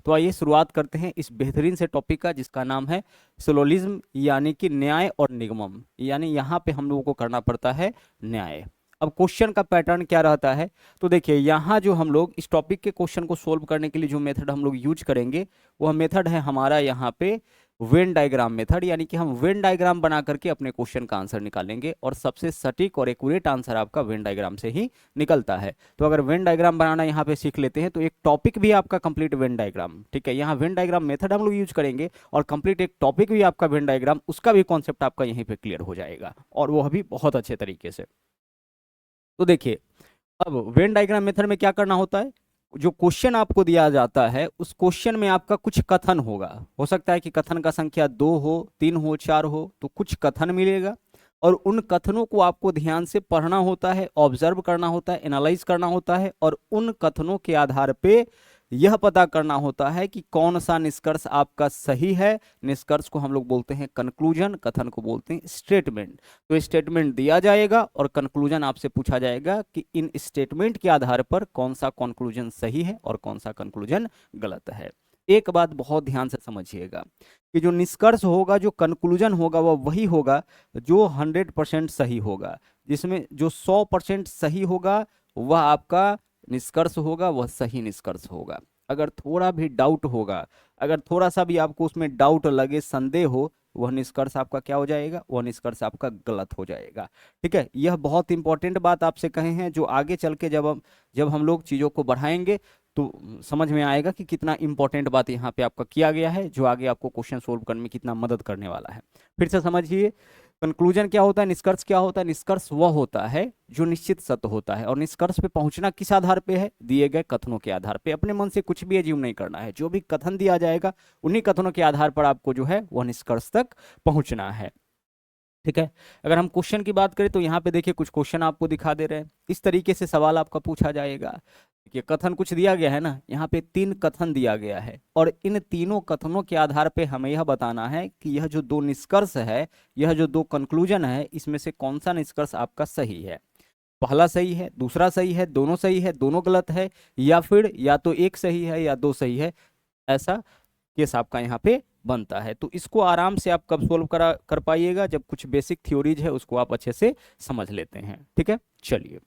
तो आइए शुरुआत करते हैं इस बेहतरीन से टॉपिक का जिसका नाम है सिलोजिज्म यानी कि न्याय और निगमन। यानी यहाँ पे हम लोगों को करना पड़ता है न्याय। अब क्वेश्चन का पैटर्न क्या रहता है, तो देखिए यहाँ जो हम लोग इस टॉपिक के क्वेश्चन को सोल्व करने के लिए जो मेथड हम लोग यूज करेंगे वह मेथड है हमारा यहाँ पे वेन डायग्राम मेथड। यानी कि हम वेन डायग्राम बना करके अपने क्वेश्चन का आंसर निकालेंगे और सबसे सटीक और एक्यूरेट आंसर आपका वेन डायग्राम से ही निकलता है। तो अगर वेन डायग्राम बनाना यहाँ पे सीख लेते हैं तो एक टॉपिक भी आपका कंप्लीट वेन डायग्राम, ठीक है, यहाँ वेन डायग्राम मेथड हम लोग यूज करेंगे और कंप्लीट एक टॉपिक भी आपका वेन डायग्राम, उसका भी कॉन्सेप्ट आपका यहीं पे क्लियर हो जाएगा और वो भी बहुत अच्छे तरीके से। तो देखिए अब वेन डायग्राम मेथड में क्या करना होता है, जो क्वेश्चन आपको दिया जाता है उस क्वेश्चन में आपका कुछ कथन होगा। हो सकता है कि कथन का संख्या 2 हो, 3 हो, 4 हो, तो कुछ कथन मिलेगा और उन कथनों को आपको ध्यान से पढ़ना होता है, ऑब्जर्व करना होता है, एनालाइज करना होता है और उन कथनों के आधार पे यह पता करना होता है कि कौन सा निष्कर्ष आपका सही है। निष्कर्ष को हम लोग बोलते हैं कंक्लूजन, कथन को बोलते हैं स्टेटमेंट। तो स्टेटमेंट दिया जाएगा और कंक्लूजन आपसे पूछा जाएगा कि इन स्टेटमेंट के आधार पर कौन सा कंक्लूजन सही है और कौन सा कंक्लूजन गलत है। एक बात बहुत ध्यान से समझिएगा कि जो निष्कर्ष होगा, जो कंक्लूजन होगा, वह वही होगा जो 100% सही होगा। जिसमें जो 100% सही होगा वह आपका निष्कर्ष होगा, वह सही निष्कर्ष होगा। अगर थोड़ा भी डाउट होगा, अगर थोड़ा सा भी आपको उसमें डाउट लगे, संदेह हो, वह निष्कर्ष आपका क्या हो जाएगा, वह निष्कर्ष आपका गलत हो जाएगा। ठीक है, यह बहुत इंपॉर्टेंट बात आपसे कहे हैं जो आगे चल के जब हम लोग चीज़ों को बढ़ाएंगे तो समझ में आएगा कि कितना इंपॉर्टेंट बात यहाँ पे आपका किया गया है, जो आगे आपको क्वेश्चन सोल्व करने में कितना मदद करने वाला है। फिर से समझिए, कंक्लूजन क्या होता है, निष्कर्ष क्या होता है। निष्कर्ष वह होता है जो निश्चित सत्य होता है और निष्कर्ष पे पहुंचना किस आधार पे है, दिए गए कथनों के आधार पे। अपने मन से कुछ भी अज्यूम नहीं करना है, जो भी कथन दिया जाएगा उन्हीं कथनों के आधार पर आपको जो है वह निष्कर्ष तक पहुंचना है। ठीक है, अगर हम क्वेश्चन की बात करें तो यहाँ पे देखिए कुछ क्वेश्चन आपको दिखा दे रहे हैं, इस तरीके से सवाल आपका पूछा जाएगा। देखिए कथन कुछ दिया गया है ना, यहाँ पे 3 कथन दिया गया है और इन तीनों कथनों के आधार पे हमें यह बताना है कि यह जो 2 निष्कर्ष है, यह जो 2 कंक्लूजन है, इसमें से कौन सा निष्कर्ष आपका सही है। पहला सही है, दूसरा सही है, दोनों सही है, दोनों गलत है, या फिर या तो एक सही है या 2 सही है। ऐसा केस आपका यहाँ पे बनता है। तो इसको आराम से आप कब सोल्व कर पाइएगा, जब कुछ बेसिक थ्योरीज है उसको आप अच्छे से समझ लेते हैं। ठीक है, चलिए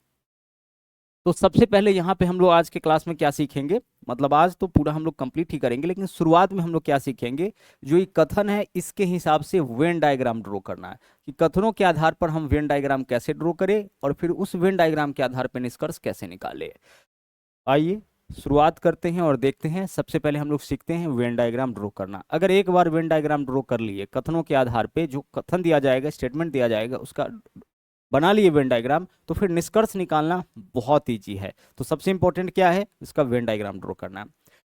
तो सबसे पहले यहाँ पे हम लोग आज के क्लास में क्या सीखेंगे, मतलब आज तो पूरा हम लोग कंप्लीट ही करेंगे, लेकिन शुरुआत में हम लोग क्या सीखेंगे, जो ये कथन है इसके हिसाब से वेन डायग्राम ड्रॉ करना है कि कथनों के आधार पर हम वेन डायग्राम कैसे ड्रॉ करें और फिर उस वेन डायग्राम के आधार पर निष्कर्ष कैसे निकाले। आइए शुरुआत करते हैं और देखते हैं। सबसे पहले हम लोग सीखते हैं वेन डायग्राम ड्रॉ करना। अगर एक बार वेन डायग्राम ड्रॉ कर लिए, कथनों के आधार पे जो कथन दिया जाएगा, स्टेटमेंट दिया जाएगा, उसका बना लिए वेन डायग्राम, तो फिर निष्कर्ष निकालना बहुत ईजी है। तो सबसे इंपॉर्टेंट क्या है, इसका वेन डायग्राम ड्रॉ करना।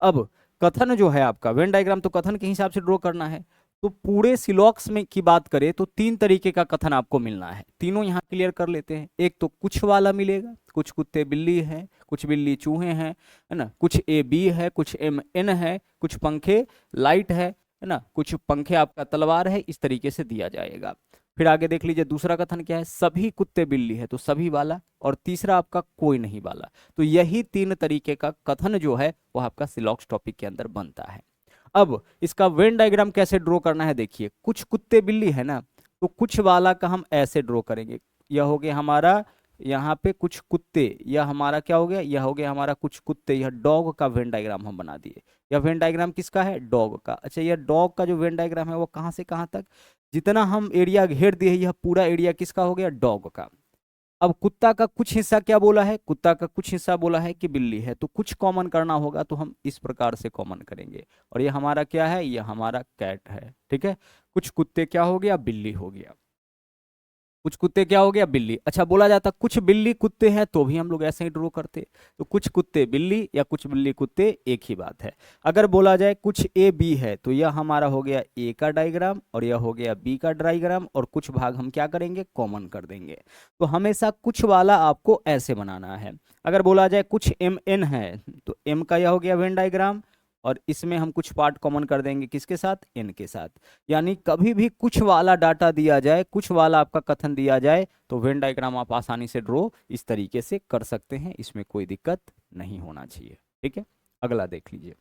अब कथन जो है आपका, वेन डायग्राम तो कथन के हिसाब से ड्रॉ करना है। तो पूरे सिलॉक्स में की बात करें तो 3 तरीके का कथन आपको मिलना है। तीनों यहाँ क्लियर कर लेते हैं। एक तो कुछ वाला मिलेगा, कुछ कुत्ते बिल्ली है, कुछ बिल्ली चूहे हैं, है ना, कुछ ए बी है, कुछ एम एन है, कुछ पंखे लाइट है ना, कुछ पंखे आपका तलवार है, इस तरीके से दिया जाएगा। फिर आगे देख लीजिए दूसरा कथन क्या है, सभी कुत्ते बिल्ली है तो सभी वाला, और तीसरा आपका कोई नहीं वाला। तो यही 3 तरीके का कथन जो है वो आपका सिलॉक्स टॉपिक के अंदर बनता है। अब इसका वेन डायग्राम कैसे ड्रॉ करना है, देखिए कुछ कुत्ते बिल्ली है ना, तो कुछ वाला का हम ऐसे ड्रॉ करेंगे। यह हो गया हमारा यहाँ पे कुछ कुत्ते, यह हमारा क्या हो गया, यह हो गया हमारा कुछ कुत्ते, यह डॉग का वेन डायग्राम हम बना दिए। यह वेन डायग्राम किसका है, डॉग का। अच्छा, यह डॉग का जो वेन डायग्राम है वो कहाँ से कहाँ तक, जितना हम एरिया घेर दिए यह पूरा एरिया किसका हो गया, डॉग का। अब कुत्ता का कुछ हिस्सा क्या बोला है, कुत्ता का कुछ हिस्सा बोला है कि बिल्ली है, तो कुछ कॉमन करना होगा तो हम इस प्रकार से कॉमन करेंगे। और ये हमारा क्या है, ये हमारा कैट है। ठीक है, कुछ कुत्ते क्या हो गया, बिल्ली हो गया, कुछ कुत्ते क्या हो गया, बिल्ली। अच्छा, बोला जाता कुछ बिल्ली कुत्ते हैं तो भी हम लोग ऐसे ही ड्रॉ करते, तो कुछ कुत्ते बिल्ली या कुछ बिल्ली कुत्ते एक ही बात है। अगर बोला जाए कुछ ए बी है तो यह हमारा हो गया ए का डायग्राम और यह हो गया बी का डायग्राम, और कुछ भाग हम क्या करेंगे, कॉमन कर देंगे। तो हमेशा कुछ वाला आपको ऐसे बनाना है। अगर बोला जाए कुछ एम एन है तो एम का यह हो गया वेन डायग्राम, और इसमें हम कुछ पार्ट कॉमन कर देंगे किसके साथ, एन के साथ। यानी कभी भी कुछ वाला डाटा दिया जाए, कुछ वाला आपका कथन दिया जाए, तो वेन डायग्राम आप आसानी से ड्रॉ इस तरीके से कर सकते हैं, इसमें कोई दिक्कत नहीं होना चाहिए। ठीक है, अगला देख लीजिए।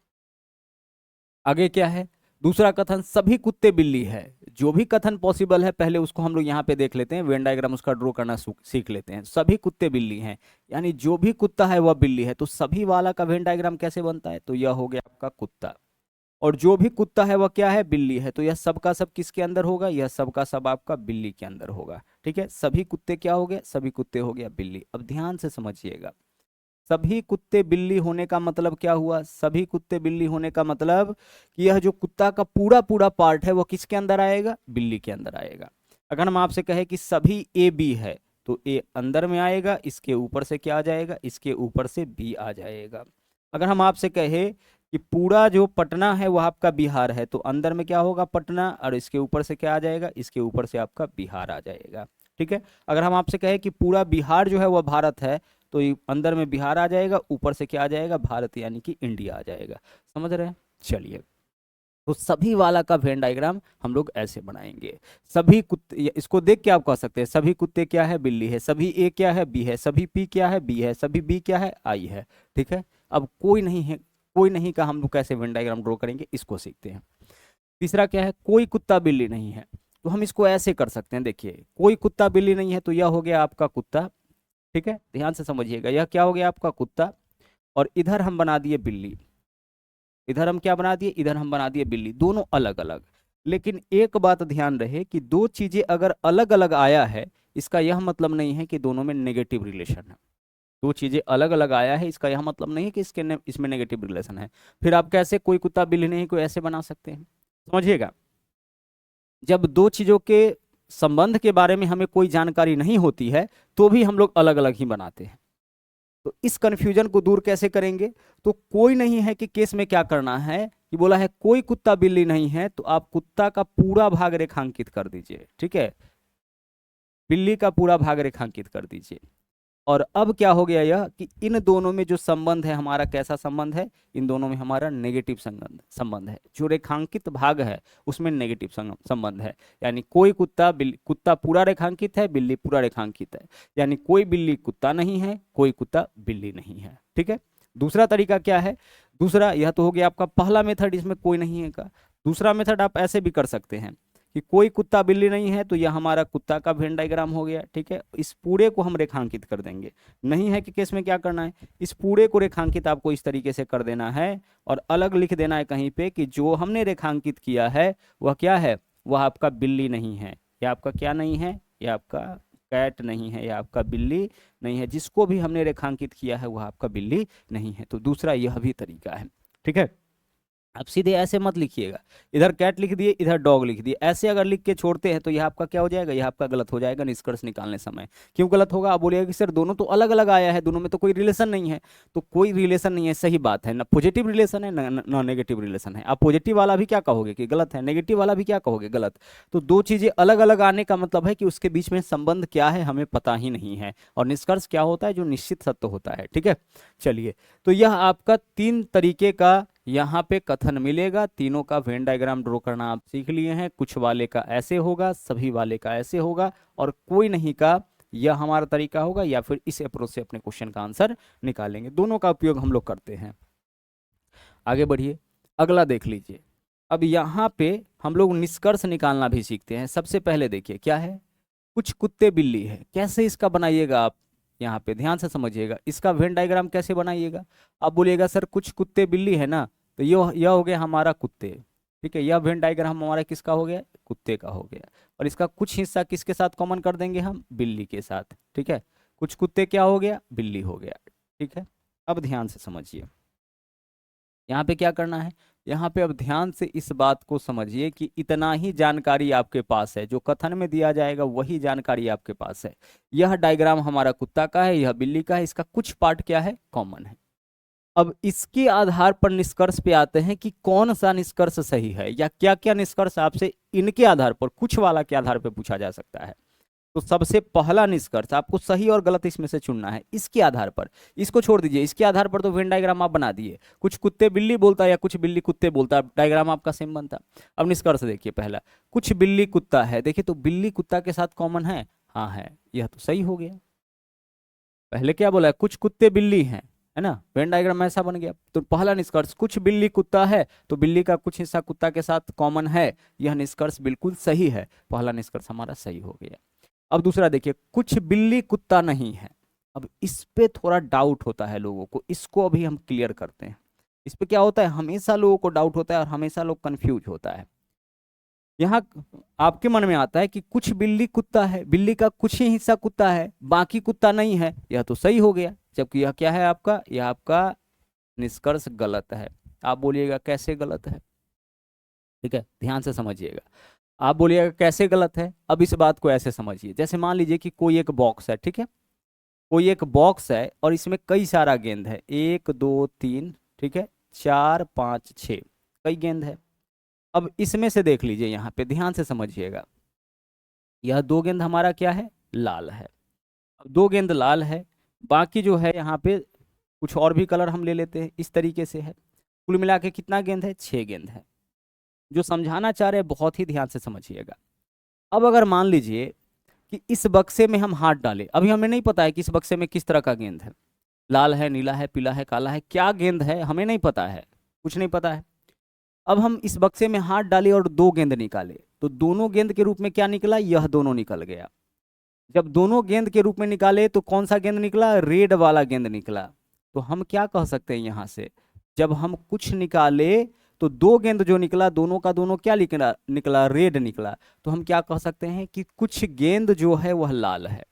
आगे क्या है, दूसरा कथन सभी कुत्ते बिल्ली है। जो भी कथन पॉसिबल है पहले उसको हम लोग यहाँ पे देख लेते हैं, वेन डायग्राम उसका ड्रॉ करना सीख लेते हैं। सभी कुत्ते बिल्ली हैं, यानी जो भी कुत्ता है वह बिल्ली है, तो सभी वाला का वेन डायग्राम कैसे बनता है, तो यह हो गया आपका कुत्ता। और जो भी कुत्ता है वह क्या है, बिल्ली है, तो यह सब का सब किसके अंदर होगा, यह सब का सब आपका बिल्ली के अंदर होगा। ठीक है, सभी कुत्ते क्या हो गए, सभी कुत्ते हो गया बिल्ली। अब ध्यान से समझिएगा, सभी कुत्ते बिल्ली होने का मतलब क्या हुआ, सभी कुत्ते बिल्ली होने का मतलब कि यह जो कुत्ता का पूरा पूरा पार्ट है वो किसके अंदर आएगा, बिल्ली के अंदर आएगा। अगर हम आपसे कहे कि सभी ए बी है, तो ए अंदर में आएगा, इसके ऊपर से क्या आ जाएगा, इसके ऊपर से बी आ जाएगा। अगर हम आपसे कहे कि पूरा जो पटना है वो आपका बिहार है, तो अंदर में क्या होगा, पटना, और इसके ऊपर से क्या आ जाएगा, इसके ऊपर से आपका बिहार आ जाएगा। ठीक है, अगर हम आपसे कहे कि पूरा बिहार जो है वह भारत है, तो ये अंदर में बिहार आ जाएगा, ऊपर से क्या आ जाएगा, भारत यानी कि इंडिया आ जाएगा। समझ रहे हैं, चलिए। तो सभी वाला का वेन डायग्राम हम लोग ऐसे बनाएंगे। सभी कुत्ते, इसको देख के आप कह सकते हैं सभी कुत्ते क्या है, बिल्ली है, सभी ए क्या है, बी है, सभी पी क्या है, बी है, सभी बी क्या है, आई है। ठीक है, अब कोई नहीं है, कोई नहीं का हम लोग कैसे वेन डायग्राम ड्रॉ करेंगे, इसको सीखते हैं। तीसरा क्या है, कोई कुत्ता बिल्ली नहीं है, तो हम इसको ऐसे कर सकते हैं। देखिए, कोई कुत्ता बिल्ली नहीं है, तो यह हो गया आपका कुत्ता। ठीक है, ध्यान से समझिएगा, यह क्या हो गया आपका कुत्ता, और इधर हम बना दिए बिल्ली, इधर हम क्या बना दिए, इधर हम बना दिए बिल्ली, दोनों अलग अलग। लेकिन एक बात ध्यान रहे कि दो चीजें अगर अलग अलग आया है, इसका यह मतलब नहीं है कि दोनों में नेगेटिव रिलेशन है। दो चीजें अलग अलग आया है, इसका यह मतलब नहीं है कि इसमें नेगेटिव रिलेशन है। फिर आप कैसे कोई कुत्ता बिल्ली नहीं को ऐसे बना सकते हैं, समझिएगा। जब दो चीजों के संबंध के बारे में हमें कोई जानकारी नहीं होती है, तो भी हम लोग अलग अलग ही बनाते हैं। तो इस कंफ्यूजन को दूर कैसे करेंगे, तो कोई नहीं है कि केस में क्या करना है, कि बोला है कोई कुत्ता बिल्ली नहीं है, तो आप कुत्ता का पूरा भाग रेखांकित कर दीजिए। ठीक है, बिल्ली का पूरा भाग रेखांकित कर दीजिए। और अब क्या हो गया यह कि इन दोनों में जो संबंध है हमारा कैसा संबंध है, इन दोनों में हमारा नेगेटिव संबंध है। जो रेखांकित भाग है उसमें नेगेटिव संबंध है, यानी कोई कुत्ता बिल्ली, कुत्ता पूरा रेखांकित है, बिल्ली पूरा रेखांकित है, यानी कोई बिल्ली कुत्ता नहीं है, कोई कुत्ता बिल्ली नहीं है। ठीक है, दूसरा तरीका क्या है, दूसरा, यह तो हो गया आपका पहला मेथड, इसमें कोई नहीं है का। दूसरा मेथड आप ऐसे भी कर सकते हैं कि कोई कुत्ता बिल्ली नहीं है, तो यह हमारा कुत्ता का वेन डायग्राम हो गया। ठीक है, इस पूरे को हम रेखांकित कर देंगे। नहीं है कि केस में क्या करना है, इस पूरे को रेखांकित आपको इस तरीके से कर देना है, और अलग लिख देना है कहीं पे कि जो हमने रेखांकित किया है वह क्या है, वह आपका बिल्ली नहीं है, या आपका क्या नहीं है, या आपका कैट नहीं है, या आपका बिल्ली नहीं है। जिसको भी हमने रेखांकित किया है वह आपका बिल्ली नहीं है। तो दूसरा यह भी तरीका है। ठीक है, आप सीधे ऐसे मत लिखिएगा, इधर कैट लिख दिए, इधर डॉग लिख दिए, ऐसे अगर लिख के छोड़ते हैं तो यह आपका क्या हो जाएगा, यह आपका गलत हो जाएगा निष्कर्ष निकालने समय। क्यों गलत होगा, आप बोलिएगा कि सर दोनों तो अलग अलग आया है, दोनों में तो कोई रिलेशन नहीं है। तो कोई रिलेशन नहीं है, सही बात है, ना पॉजिटिव रिलेशन है ना नेगेटिव रिलेशन है। आप पॉजिटिव वाला भी क्या कहोगे कि गलत है, नेगेटिव वाला भी क्या कहोगे गलत। तो दो चीजें अलग अलग आने का मतलब है कि उसके बीच में संबंध क्या है हमें पता ही नहीं है, और निष्कर्ष क्या होता है, जो निश्चित सत्य होता है। ठीक है, चलिए, तो यह आपका तीन तरीके का यहाँ पे कथन मिलेगा। तीनों का वेन डायग्राम ड्रॉ करना आप सीख लिए हैं। कुछ वाले का ऐसे होगा, सभी वाले का ऐसे होगा, और कोई नहीं का यह हमारा तरीका होगा, या फिर इस अप्रोच से अपने क्वेश्चन का आंसर निकालेंगे। दोनों का उपयोग हम लोग करते हैं। आगे बढ़िए, अगला देख लीजिए। अब यहाँ पे हम लोग निष्कर्ष निकालना भी सीखते हैं। सबसे पहले देखिए क्या है, कुछ कुत्ते बिल्ली है, कैसे इसका बनाइएगा आप, यहाँ पे ध्यान से समझिएगा, इसका वेन डायग्राम कैसे बनाइएगा। आप बोलिएगा सर कुछ कुत्ते बिल्ली है ना, तो यह हो गया हमारा कुत्ते। ठीक है, यह वेन डायग्राम हमारा किसका हो गया, कुत्ते का हो गया, और इसका कुछ हिस्सा किसके साथ कॉमन कर देंगे हम, बिल्ली के साथ। ठीक है, कुछ कुत्ते क्या हो गया, बिल्ली हो गया। ठीक है, अब ध्यान से समझिए, यहाँ पे क्या करना है, यहाँ पे अब ध्यान से इस बात को समझिए कि इतना ही जानकारी आपके पास है, जो कथन में दिया जाएगा वही जानकारी आपके पास है। यह डायग्राम हमारा कुत्ता का है, यह बिल्ली का है, इसका कुछ पार्ट क्या है, कॉमन है। अब इसके आधार पर निष्कर्ष पे आते हैं कि कौन सा निष्कर्ष सही है, या क्या क्या निष्कर्ष आपसे इनके आधार पर, कुछ वाला के आधार पर पूछा जा सकता है। तो सबसे पहला निष्कर्ष आपको सही और गलत इसमें से चुनना है, इसके आधार पर। इसको छोड़ दीजिए, इसके आधार पर तो वेन डायग्राम आप बना दिए, कुछ कुत्ते बिल्ली बोलता या कुछ बिल्ली कुत्ते बोलता, डायग्राम आपका सेम बनता। अब निष्कर्ष देखिए, पहला कुछ बिल्ली कुत्ता है, देखिए तो बिल्ली कुत्ता के साथ कॉमन है, हाँ है, यह तो सही हो गया। पहले क्या बोला है, कुछ कुत्ते बिल्ली हैं, है ना। वेन डायग्राम ऐसा बन गया। तो पहला निष्कर्ष, कुछ बिल्ली कुत्ता है तो बिल्ली का कुछ हिस्सा कुत्ता के साथ कॉमन है, यह निष्कर्ष बिल्कुल सही है। पहला निष्कर्ष हमारा सही हो गया। अब दूसरा देखिए, कुछ बिल्ली कुत्ता नहीं है। अब इस पे थोड़ा डाउट होता है लोगों को, इसको अभी हम क्लियर करते हैं। इस पे क्या होता है, हमेशा लोगों को डाउट होता है और हमेशा लोग कंफ्यूज होता है। यहाँ आपके मन में आता है कि कुछ बिल्ली कुत्ता है, बिल्ली का कुछ ही हिस्सा कुत्ता है, बाकी कुत्ता नहीं है, यह तो सही हो गया। जबकि यह क्या है आपका, यह आपका निष्कर्ष गलत है। आप बोलिएगा कैसे गलत है, ठीक है, ध्यान से समझिएगा। आप बोलिएगा कैसे गलत है। अब इस बात को ऐसे समझिए, जैसे मान लीजिए कि कोई एक बॉक्स है, ठीक है, कोई एक बॉक्स है और इसमें कई सारा गेंद है, 1 2 3, ठीक है, 4 5 6, कई गेंद है। अब इसमें से देख लीजिए, यहाँ पे ध्यान से समझिएगा, यह 2 गेंद हमारा क्या है, लाल है। अब 2 गेंद लाल है, बाकी जो है यहाँ पे कुछ और भी कलर हम ले लेते हैं, इस तरीके से है। कुल मिला के कितना गेंद है, 6 गेंद है। जो समझाना चाह रहे हैं बहुत ही ध्यान से समझिएगा। अब अगर मान लीजिए कि इस बक्से में हम हाथ डालें, अभी हमें नहीं पता है कि इस बक्से में किस तरह का गेंद है, लाल है, नीला है, पीला है, काला है, क्या गेंद है हमें नहीं पता है, कुछ नहीं पता है। अब हम इस बक्से में हाथ डाले और 2 गेंद निकाले, तो दोनों गेंद के रूप में क्या निकला, यह दोनों निकल गया। जब दोनों गेंद के रूप में निकाले तो कौन सा गेंद निकला, रेड वाला गेंद निकला। तो हम क्या कह सकते हैं यहां से, जब हम कुछ निकाले तो 2 गेंद जो निकला, दोनों का दोनों क्या निकला, निकला रेड निकला। तो हम क्या कह सकते हैं कि कुछ गेंद जो है वह लाल है।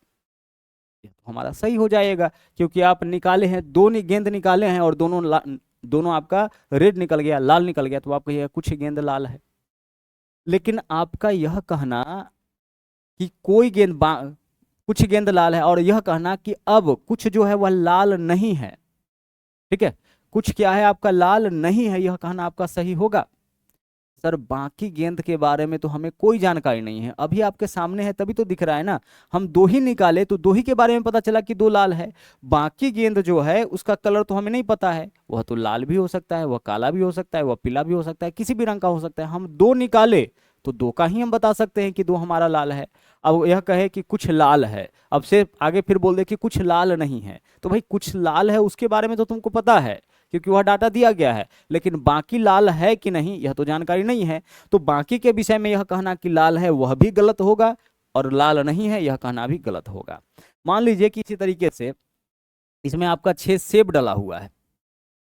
ये तो हमारा सही हो जाएगा, क्योंकि आप निकाले हैं, गेंद निकाले हैं और दोनों आपका रेड निकल गया, लाल निकल गया, तो आप कहिएगा कुछ गेंद लाल है। लेकिन आपका यह कहना कि कुछ गेंद लाल है, और यह कहना कि अब कुछ जो है वह लाल नहीं है, ठीक है, कुछ क्या है आपका, लाल नहीं है, यह कहना आपका सही होगा। सर बाकी गेंद के बारे में तो हमें कोई जानकारी नहीं है, अभी आपके सामने है तभी तो दिख रहा है ना। हम 2 ही निकाले तो 2 ही के बारे में पता चला कि 2 लाल है। बाकी गेंद जो है उसका कलर तो हमें नहीं पता है, वह तो लाल भी हो सकता है, वह काला भी हो सकता है, वह पीला भी हो सकता है, किसी भी रंग का हो सकता है। हम 2 निकाले तो 2 का ही हम बता सकते हैं कि 2 हमारा लाल है। अब यह कहे कि कुछ लाल है, अब से आगे फिर बोल दे कि कुछ लाल नहीं है, तो भाई कुछ लाल है उसके बारे में तो तुमको पता है, क्योंकि वह डाटा दिया गया है। लेकिन बाकी लाल है कि नहीं यह तो जानकारी नहीं है। तो बाकी के विषय में यह कहना कि लाल है वह भी गलत होगा, और लाल नहीं है यह कहना भी गलत होगा। मान लीजिए कि इसी तरीके से इसमें आपका 6 सेब डला हुआ है,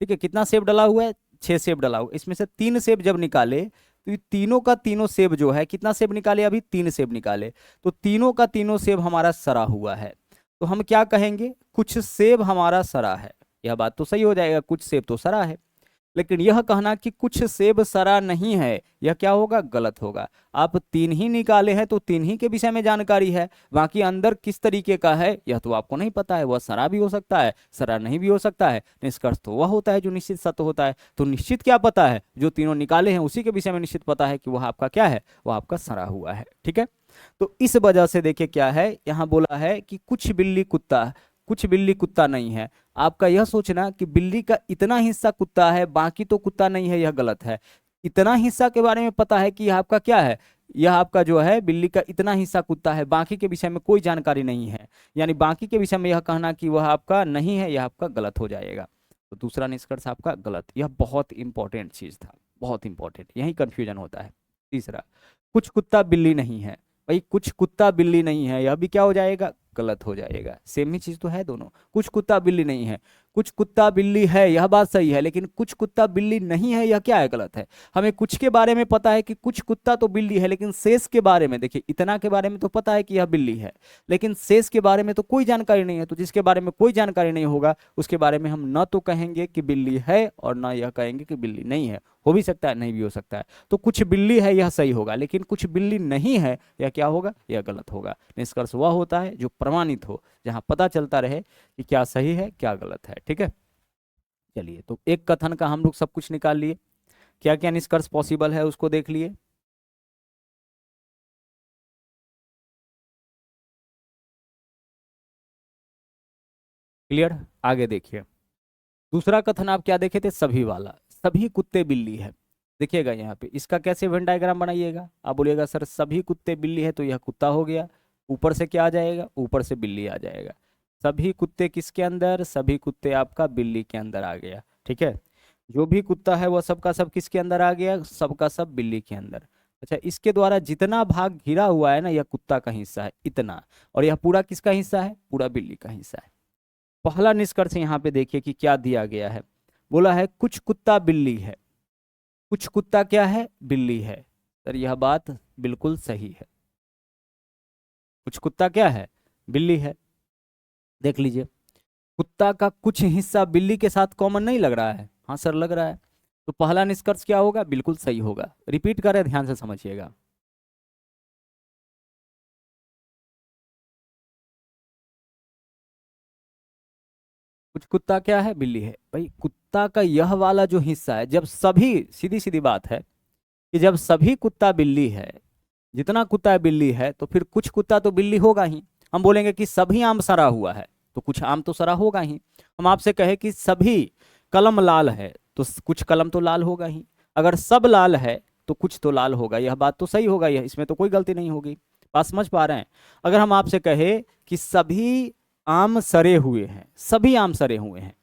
ठीक है, कितना सेब डला हुआ है, 6 सेब डला हुआ। इसमें से 3 सेब जब निकाले तो ये तीनों का तीनों सेब जो है, कितना सेब निकाले, अभी 3 सेब निकाले, तो तीनों का तीनों सेब हमारा सड़ा हुआ है। तो हम क्या कहेंगे, कुछ सेब हमारा सड़ा है। यह बात तो सही हो जाएगा, कुछ सेब तो सड़ा है। लेकिन यह कहना कि कुछ सेब सड़ा नहीं है, यह क्या होगा, गलत होगा। आप 3 ही निकाले हैं तो 3 ही के विषय में जानकारी है, बाकी अंदर किस तरीके का है यह तो आपको नहीं पता है। वह सड़ा भी हो सकता है, सड़ा नहीं भी हो सकता है। निष्कर्ष तो वह होता है जो निश्चित सत्य होता है। तो निश्चित क्या पता है, जो तीनों निकाले हैं उसी के विषय में निश्चित पता है कि वह आपका क्या है, वह आपका सड़ा हुआ है, ठीक है। तो इस वजह से देखिए क्या है, यहाँ बोला है कि कुछ बिल्ली कुत्ता नहीं है। आपका यह सोचना कि बिल्ली का इतना हिस्सा कुत्ता है बाकी तो कुत्ता नहीं है, यह गलत है। इतना हिस्सा के बारे में पता है कि यह आपका क्या है, यह आपका जो है बिल्ली का इतना हिस्सा कुत्ता है, बाकी के विषय में कोई जानकारी नहीं है, यानी बाकी के विषय में यह कहना कि वह आपका नहीं है, यह आपका गलत हो जाएगा। तो दूसरा निष्कर्ष आपका गलत। यह बहुत इंपॉर्टेंट चीज था, बहुत इंपॉर्टेंट, यही कंफ्यूजन होता है। तीसरा, कुछ कुत्ता बिल्ली नहीं है। भाई कुछ कुत्ता बिल्ली नहीं है, यह भी क्या हो जाएगा, गलत हो जाएगा। सेम ही चीज तो है दोनों, कुछ कुत्ता बिल्ली नहीं है, कुछ कुत्ता बिल्ली है, यह बात सही है। लेकिन कुछ कुत्ता बिल्ली नहीं है, यह क्या है, गलत है। हमें कुछ के बारे में पता है कि कुछ कुत्ता तो बिल्ली है, लेकिन शेष के बारे में देखिए, इतना के बारे में तो पता है कि यह बिल्ली है, लेकिन शेष के बारे में तो कोई जानकारी नहीं है। तो जिसके बारे में कोई जानकारी नहीं होगा उसके बारे में हम न तो कहेंगे कि बिल्ली है और न यह कहेंगे कि बिल्ली नहीं है। हो भी सकता है, नहीं भी हो सकता है। तो कुछ बिल्ली है यह सही होगा, लेकिन कुछ बिल्ली नहीं है यह क्या होगा, यह गलत होगा। निष्कर्ष वह होता है जो प्रमाणित हो, जहां पता चलता रहे कि क्या सही है क्या गलत है, ठीक है। चलिए, तो एक कथन का हम लोग सब कुछ निकाल लिए, क्या क्या निष्कर्ष पॉसिबल है उसको देख लिए। क्लियर, आगे देखिए। दूसरा कथन आप क्या देखे थे, सभी वाला, सभी कुत्ते बिल्ली है। देखिएगा यहाँ पे इसका कैसे वेन डायग्राम बनाइएगा। आप बोलिएगा सर सभी कुत्ते बिल्ली है, तो यह कुत्ता हो गया, ऊपर से क्या आ जाएगा, ऊपर से बिल्ली आ जाएगा। सभी कुत्ते किसके अंदर, सभी कुत्ते आपका बिल्ली के अंदर आ गया। ठीक है, जो भी कुत्ता है वह सबका सब किसके अंदर आ गया, सबका सब बिल्ली के अंदर। अच्छा, इसके द्वारा जितना भाग घिरा हुआ है ना, यह कुत्ता का हिस्सा है इतना, और यह पूरा किसका हिस्सा है, पूरा बिल्ली का हिस्सा है। पहला निष्कर्ष यहाँ पे देखिए कि क्या दिया गया है। बोला है कुछ कुत्ता बिल्ली है, कुछ कुत्ता क्या है, बिल्ली है। सर यह बात बिल्कुल सही है, कुछ कुत्ता क्या है, बिल्ली है। देख लीजिए, कुत्ता का कुछ हिस्सा बिल्ली के साथ कॉमन नहीं लग रहा है, हाँ सर लग रहा है। तो पहला निष्कर्ष क्या होगा, बिल्कुल सही होगा। रिपीट करें, ध्यान से समझिएगा। कुछ कुत्ता क्या है, बिल्ली है। भाई कुत्ता का यह वाला जो हिस्सा है, जब सभी, सीधी सीधी बात है कि जब सभी कुत्ता बिल्ली है, जितना कुत्ता बिल्ली है, तो फिर कुछ कुत्ता तो बिल्ली होगा ही। हम बोलेंगे कि सभी आम सरा हुआ है, तो कुछ आम तो सरा होगा ही। हम आपसे कहे कि सभी कलम लाल है, तो कुछ कलम तो लाल होगा ही। अगर सब लाल है तो कुछ तो लाल होगा, यह बात तो सही होगा, यह इसमें तो कोई गलती नहीं होगी। बात समझ पा रहे हैं। अगर हम आपसे कहे कि सभी आम सरे हुए हैं, सभी आम सरे हुए हैं,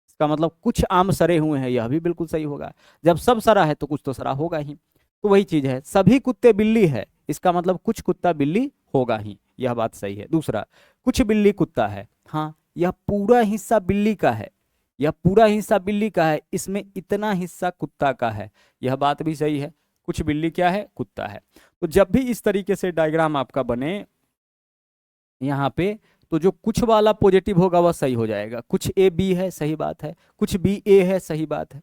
इसका मतलब कुछ आम सरे हुए हैं, यह भी बिल्कुल सही होगा। जब सब सरा है तो कुछ तो सरा होगा ही। तो वही चीज है, सभी कुत्ते बिल्ली है, इसका मतलब कुछ कुत्ता बिल्ली होगा ही, यह बात सही है। दूसरा, कुछ बिल्ली कुत्ता है, हाँ यह पूरा हिस्सा बिल्ली का है, यह पूरा हिस्सा बिल्ली का है, इसमें इतना हिस्सा कुत्ता का है, यह बात भी सही है। कुछ बिल्ली क्या है, कुत्ता है। तो जब भी इस तरीके से डायग्राम आपका बने यहाँ पे, तो जो कुछ वाला पॉजिटिव होगा वह सही हो जाएगा। कुछ ए बी है, सही बात है। कुछ बी ए है, सही बात है।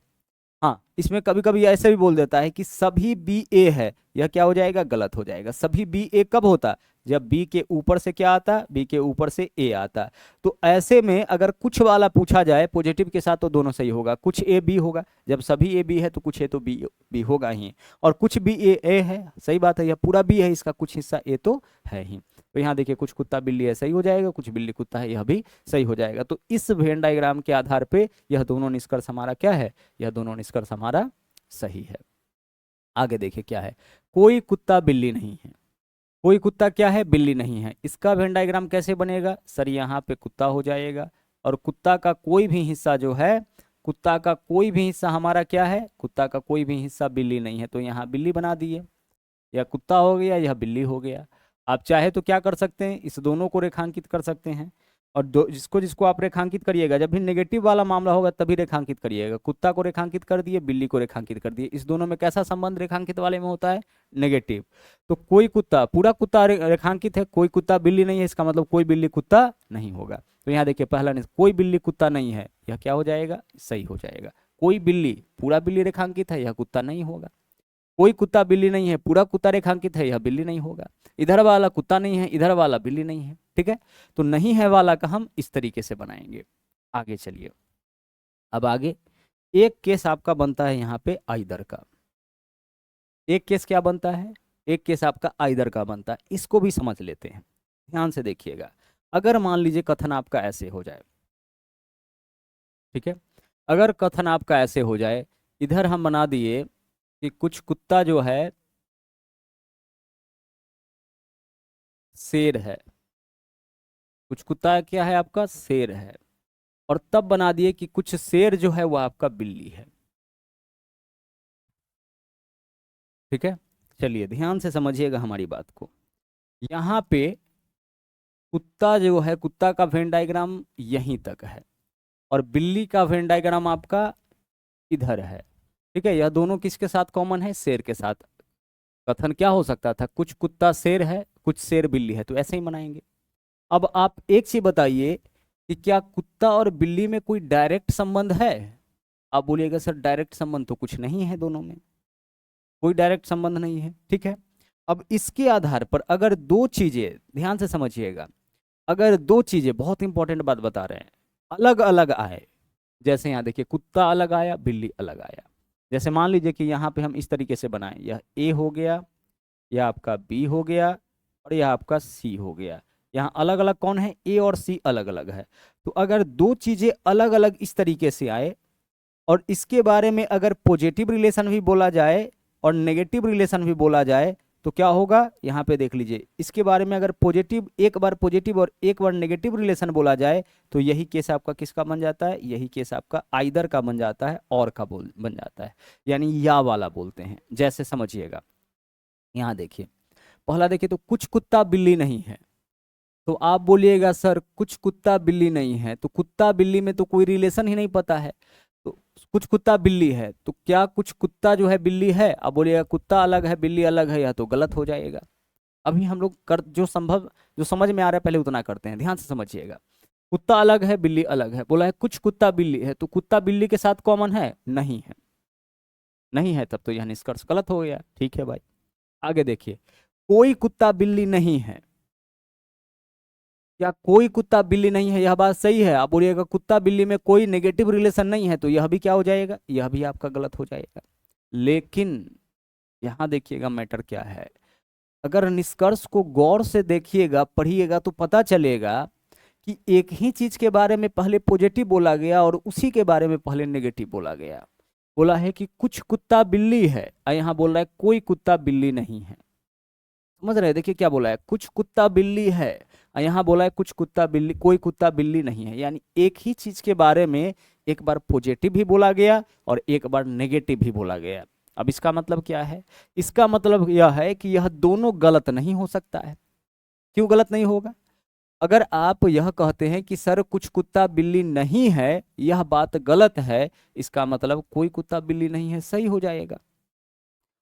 हाँ, इसमें कभी कभी ऐसे भी बोल देता है कि सभी बी ए है, यह क्या हो जाएगा, गलत हो जाएगा। सभी बी ए कब होता, जब बी के ऊपर से क्या आता, बी के ऊपर से ए आता। तो ऐसे में अगर कुछ वाला पूछा जाए पॉजिटिव के साथ, तो दोनों सही होगा। कुछ ए बी होगा, जब सभी ए बी है तो कुछ ए तो बी बी होगा ही। और कुछ बी ए ए है, सही बात है, यह पूरा बी है, इसका कुछ हिस्सा ए तो है ही। तो यहाँ देखिए, कुछ कुत्ता बिल्ली है, सही हो जाएगा। कुछ बिल्ली कुत्ता है, यह भी सही हो जाएगा। तो इस वेन डायग्राम के आधार पे यह दोनों निष्कर्ष हमारा क्या है, यह दोनों निष्कर्ष हमारा सही है। आगे देखिए क्या है, कोई कुत्ता बिल्ली नहीं है। कोई कुत्ता क्या है, बिल्ली नहीं है। इसका वेन डायग्राम कैसे बनेगा, सर यहाँ पे कुत्ता हो जाएगा, और कुत्ता का कोई भी हिस्सा जो है, कुत्ता का कोई भी हिस्सा हमारा क्या है, कुत्ता का कोई भी हिस्सा बिल्ली नहीं है, तो यहाँ बिल्ली बना दिए। यह कुत्ता हो गया, यह बिल्ली हो गया। आप चाहे तो क्या कर सकते हैं, इस दोनों को रेखांकित कर सकते हैं। और दो जिसको जिसको आप रेखांकित करिएगा, जब भी नेगेटिव वाला मामला होगा तभी रेखांकित करिएगा। कुत्ता को रेखांकित कर दिए, बिल्ली को रेखांकित कर दिए। इस दोनों में कैसा संबंध रेखांकित वाले में होता है, नेगेटिव। तो कोई कुत्ता, पूरा कुत्ता रेखांकित है, कोई कुत्ता बिल्ली नहीं है, इसका मतलब कोई बिल्ली कुत्ता नहीं होगा। तो यहाँ देखिए पहला कोई बिल्ली कुत्ता नहीं है, यह क्या हो जाएगा, सही हो जाएगा। कोई बिल्ली, पूरा बिल्ली रेखांकित है, यह कुत्ता नहीं होगा। कोई कुत्ता बिल्ली नहीं है, पूरा कुत्ता रेखांकित है, यह बिल्ली नहीं होगा। इधर वाला कुत्ता नहीं है, इधर वाला बिल्ली नहीं है। ठीक है, तो नहीं है वाला का हम इस तरीके से बनाएंगे। आगे चलिए, अब आगे एक केस आपका बनता है यहाँ पे आइदर का। एक केस क्या बनता है, एक केस आपका आइदर का बनता है। इसको भी समझ लेते हैं, ध्यान से देखिएगा। अगर मान लीजिए कथन आपका ऐसे हो जाए, ठीक है, अगर कथन आपका ऐसे हो जाए, इधर हम बना दिए कि कुछ कुत्ता जो है शेर है, कुछ कुत्ता क्या है आपका, शेर है। और तब बना दिए कि कुछ शेर जो है वो आपका बिल्ली है। ठीक है, चलिए ध्यान से समझिएगा हमारी बात को। यहाँ पे कुत्ता जो है, कुत्ता का वेन डायग्राम यहीं तक है, और बिल्ली का वेन डायग्राम आपका इधर है। ठीक है, यह दोनों किसके साथ कॉमन है, शेर के साथ। कथन क्या हो सकता था, कुछ कुत्ता शेर है, कुछ शेर बिल्ली है, तो ऐसे ही बनाएंगे। अब आप एक चीज बताइए कि क्या कुत्ता और बिल्ली में कोई डायरेक्ट संबंध है। आप बोलिएगा सर डायरेक्ट संबंध तो कुछ नहीं है, दोनों में कोई डायरेक्ट संबंध नहीं है। ठीक है, अब इसके आधार पर अगर दो चीजें, ध्यान से समझिएगा, अगर दो चीजें, बहुत इंपॉर्टेंट बात बता रहे हैं, अलग अलग आए, जैसे यहाँ देखिए कुत्ता अलग आया, बिल्ली अलग आया। जैसे मान लीजिए कि यहाँ पे हम इस तरीके से बनाएं, यह ए हो गया, यह आपका बी हो गया, और यह आपका सी हो गया। यहाँ अलग अलग कौन है, ए और सी अलग अलग है। तो अगर दो चीजें अलग अलग इस तरीके से आए, और इसके बारे में अगर पॉजिटिव रिलेशन भी बोला जाए और नेगेटिव रिलेशन भी बोला जाए, तो क्या होगा, यहाँ पे देख लीजिए, इसके बारे में अगर पॉजिटिव, एक बार पॉजिटिव और एक बार नेगेटिव रिलेशन बोला जाए तो यही केस आपका किसका बन जाता है, यही केस आपका आइदर का बन जाता है, और का बन जाता है, यानी या वाला बोलते हैं। जैसे समझिएगा, यहाँ देखिए, पहला देखिए, तो कुछ कुत्ता बिल्ली नहीं है, तो आप बोलिएगा सर कुछ कुत्ता बिल्ली नहीं है, तो कुत्ता बिल्ली में तो कोई रिलेशन ही नहीं पता है, तो कुछ कुत्ता बिल्ली है, तो क्या कुछ कुत्ता जो है बिल्ली है, अब बोलिएगा कुत्ता अलग है बिल्ली अलग है, यह तो गलत हो जाएगा। अभी हम लोग कर जो समझ में आ रहा है पहले उतना करते हैं, ध्यान से समझिएगा। कुत्ता अलग है बिल्ली अलग है, बोला है कुछ कुत्ता बिल्ली है, तो कुत्ता बिल्ली के साथ कॉमन है, नहीं है, नहीं है, तब तो यह निष्कर्ष गलत हो गया। ठीक है भाई, आगे देखिए, कोई कुत्ता बिल्ली नहीं है, क्या कोई कुत्ता बिल्ली नहीं है, यह बात सही है। आप बोलिएगा कुत्ता बिल्ली में कोई नेगेटिव रिलेशन नहीं है, तो यह भी क्या हो जाएगा, यह भी आपका गलत हो जाएगा। लेकिन यहां देखिएगा मैटर क्या है, अगर निष्कर्ष को गौर से देखिएगा पढ़िएगा तो पता चलेगा कि एक ही चीज के बारे में पहले पॉजिटिव बोला गया और उसी के बारे में पहले नेगेटिव बोला गया। बोला है कि कुछ कुत्ता बिल्ली है, और यहाँ बोल रहा है कोई कुत्ता बिल्ली नहीं है। समझ रहे हैं, देखिए क्या बोला है, कुछ कुत्ता बिल्ली है, और यहाँ बोला है कुछ कुत्ता बिल्ली, कोई कुत्ता बिल्ली नहीं है, यानी एक ही चीज के बारे में एक बार पॉजिटिव भी बोला गया और एक बार नेगेटिव भी बोला गया। अब इसका मतलब क्या है, इसका मतलब यह है कि यह दोनों गलत नहीं हो सकता है। क्यों गलत नहीं होगा, अगर आप यह कहते हैं कि सर कुछ कुत्ता बिल्ली नहीं है, यह बात गलत है, इसका मतलब कोई कुत्ता बिल्ली नहीं है सही हो जाएगा।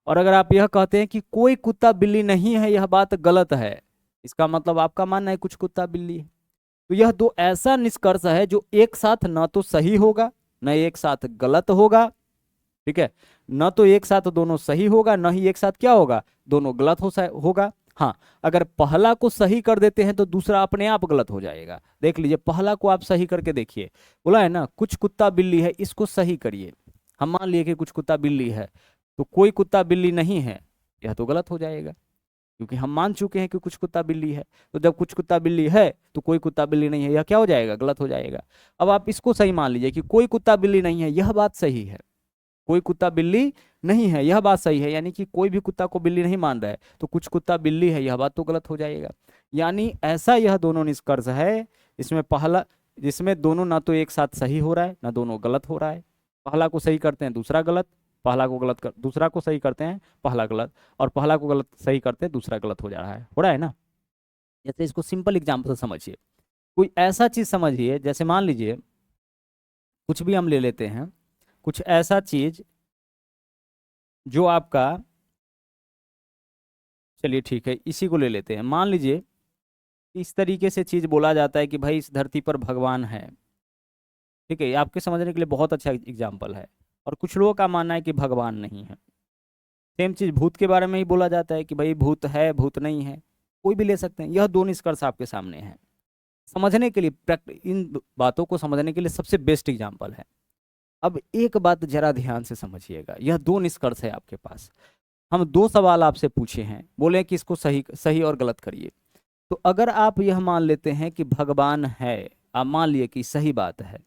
और अगर आप यह कहते हैं कि कोई कुत्ता बिल्ली नहीं है, यह बात गलत है, इसका मतलब आपका मानना है कुछ कुत्ता बिल्ली है। तो यह दो ऐसा निष्कर्ष है जो एक साथ न तो सही होगा न एक साथ गलत होगा। ठीक है, न तो एक साथ दोनों सही होगा, न ही एक साथ क्या होगा, दोनों गलत होगा। हाँ, अगर पहला को सही कर देते हैं तो दूसरा अपने आप गलत हो जाएगा। देख लीजिए, पहला को आप सही करके देखिए, बोला है ना कुछ कुत्ता बिल्ली है, इसको सही करिए। हम मान लिए कि कुछ कुत्ता बिल्ली है, तो कोई कुत्ता बिल्ली नहीं है, यह तो गलत हो जाएगा, क्योंकि हम मान चुके हैं कि कुछ कुत्ता बिल्ली है। तो जब कुछ कुत्ता बिल्ली है तो कोई कुत्ता बिल्ली नहीं है, यह क्या हो जाएगा, गलत हो जाएगा। अब आप इसको सही मान लीजिए कि कोई कुत्ता बिल्ली नहीं है, यह बात सही है, कोई कुत्ता बिल्ली नहीं है यह बात सही है, यानी कि कोई भी कुत्ता को बिल्ली नहीं मान रहा है, तो कुछ कुत्ता बिल्ली है यह बात तो गलत हो जाएगा। यानी ऐसा यह दोनों निष्कर्ष है, इसमें पहला, जिसमें दोनों ना तो एक साथ सही हो रहा है ना दोनों गलत हो रहा है। पहला को सही करते हैं दूसरा गलत, पहला को गलत कर दूसरा को सही करते हैं पहला गलत, और पहला को गलत सही करते हैं दूसरा गलत हो रहा है ना। जैसे इसको सिंपल एग्जाम्पल से समझिए, कोई ऐसा चीज समझिए, जैसे मान लीजिए कुछ भी हम ले लेते हैं, कुछ ऐसा चीज जो आपका, चलिए ठीक है इसी को ले लेते हैं, मान लीजिए इस तरीके से चीज बोला जाता है कि भाई इस धरती पर भगवान है। ठीक है, ये आपके समझने के लिए बहुत अच्छा एग्जाम्पल है। और कुछ लोगों का मानना है कि भगवान नहीं है। सेम चीज भूत के बारे में ही बोला जाता है कि भाई भूत है भूत नहीं है, कोई भी ले सकते हैं। यह दो निष्कर्ष आपके सामने हैं, समझने के लिए, इन बातों को समझने के लिए सबसे बेस्ट एग्जाम्पल है। अब एक बात जरा ध्यान से समझिएगा, यह दो निष्कर्ष है आपके पास, हम दो सवाल आपसे पूछे हैं, बोले कि इसको सही सही और गलत करिए। तो अगर आप यह मान लेते हैं कि भगवान है, आप मान लिए कि सही बात है,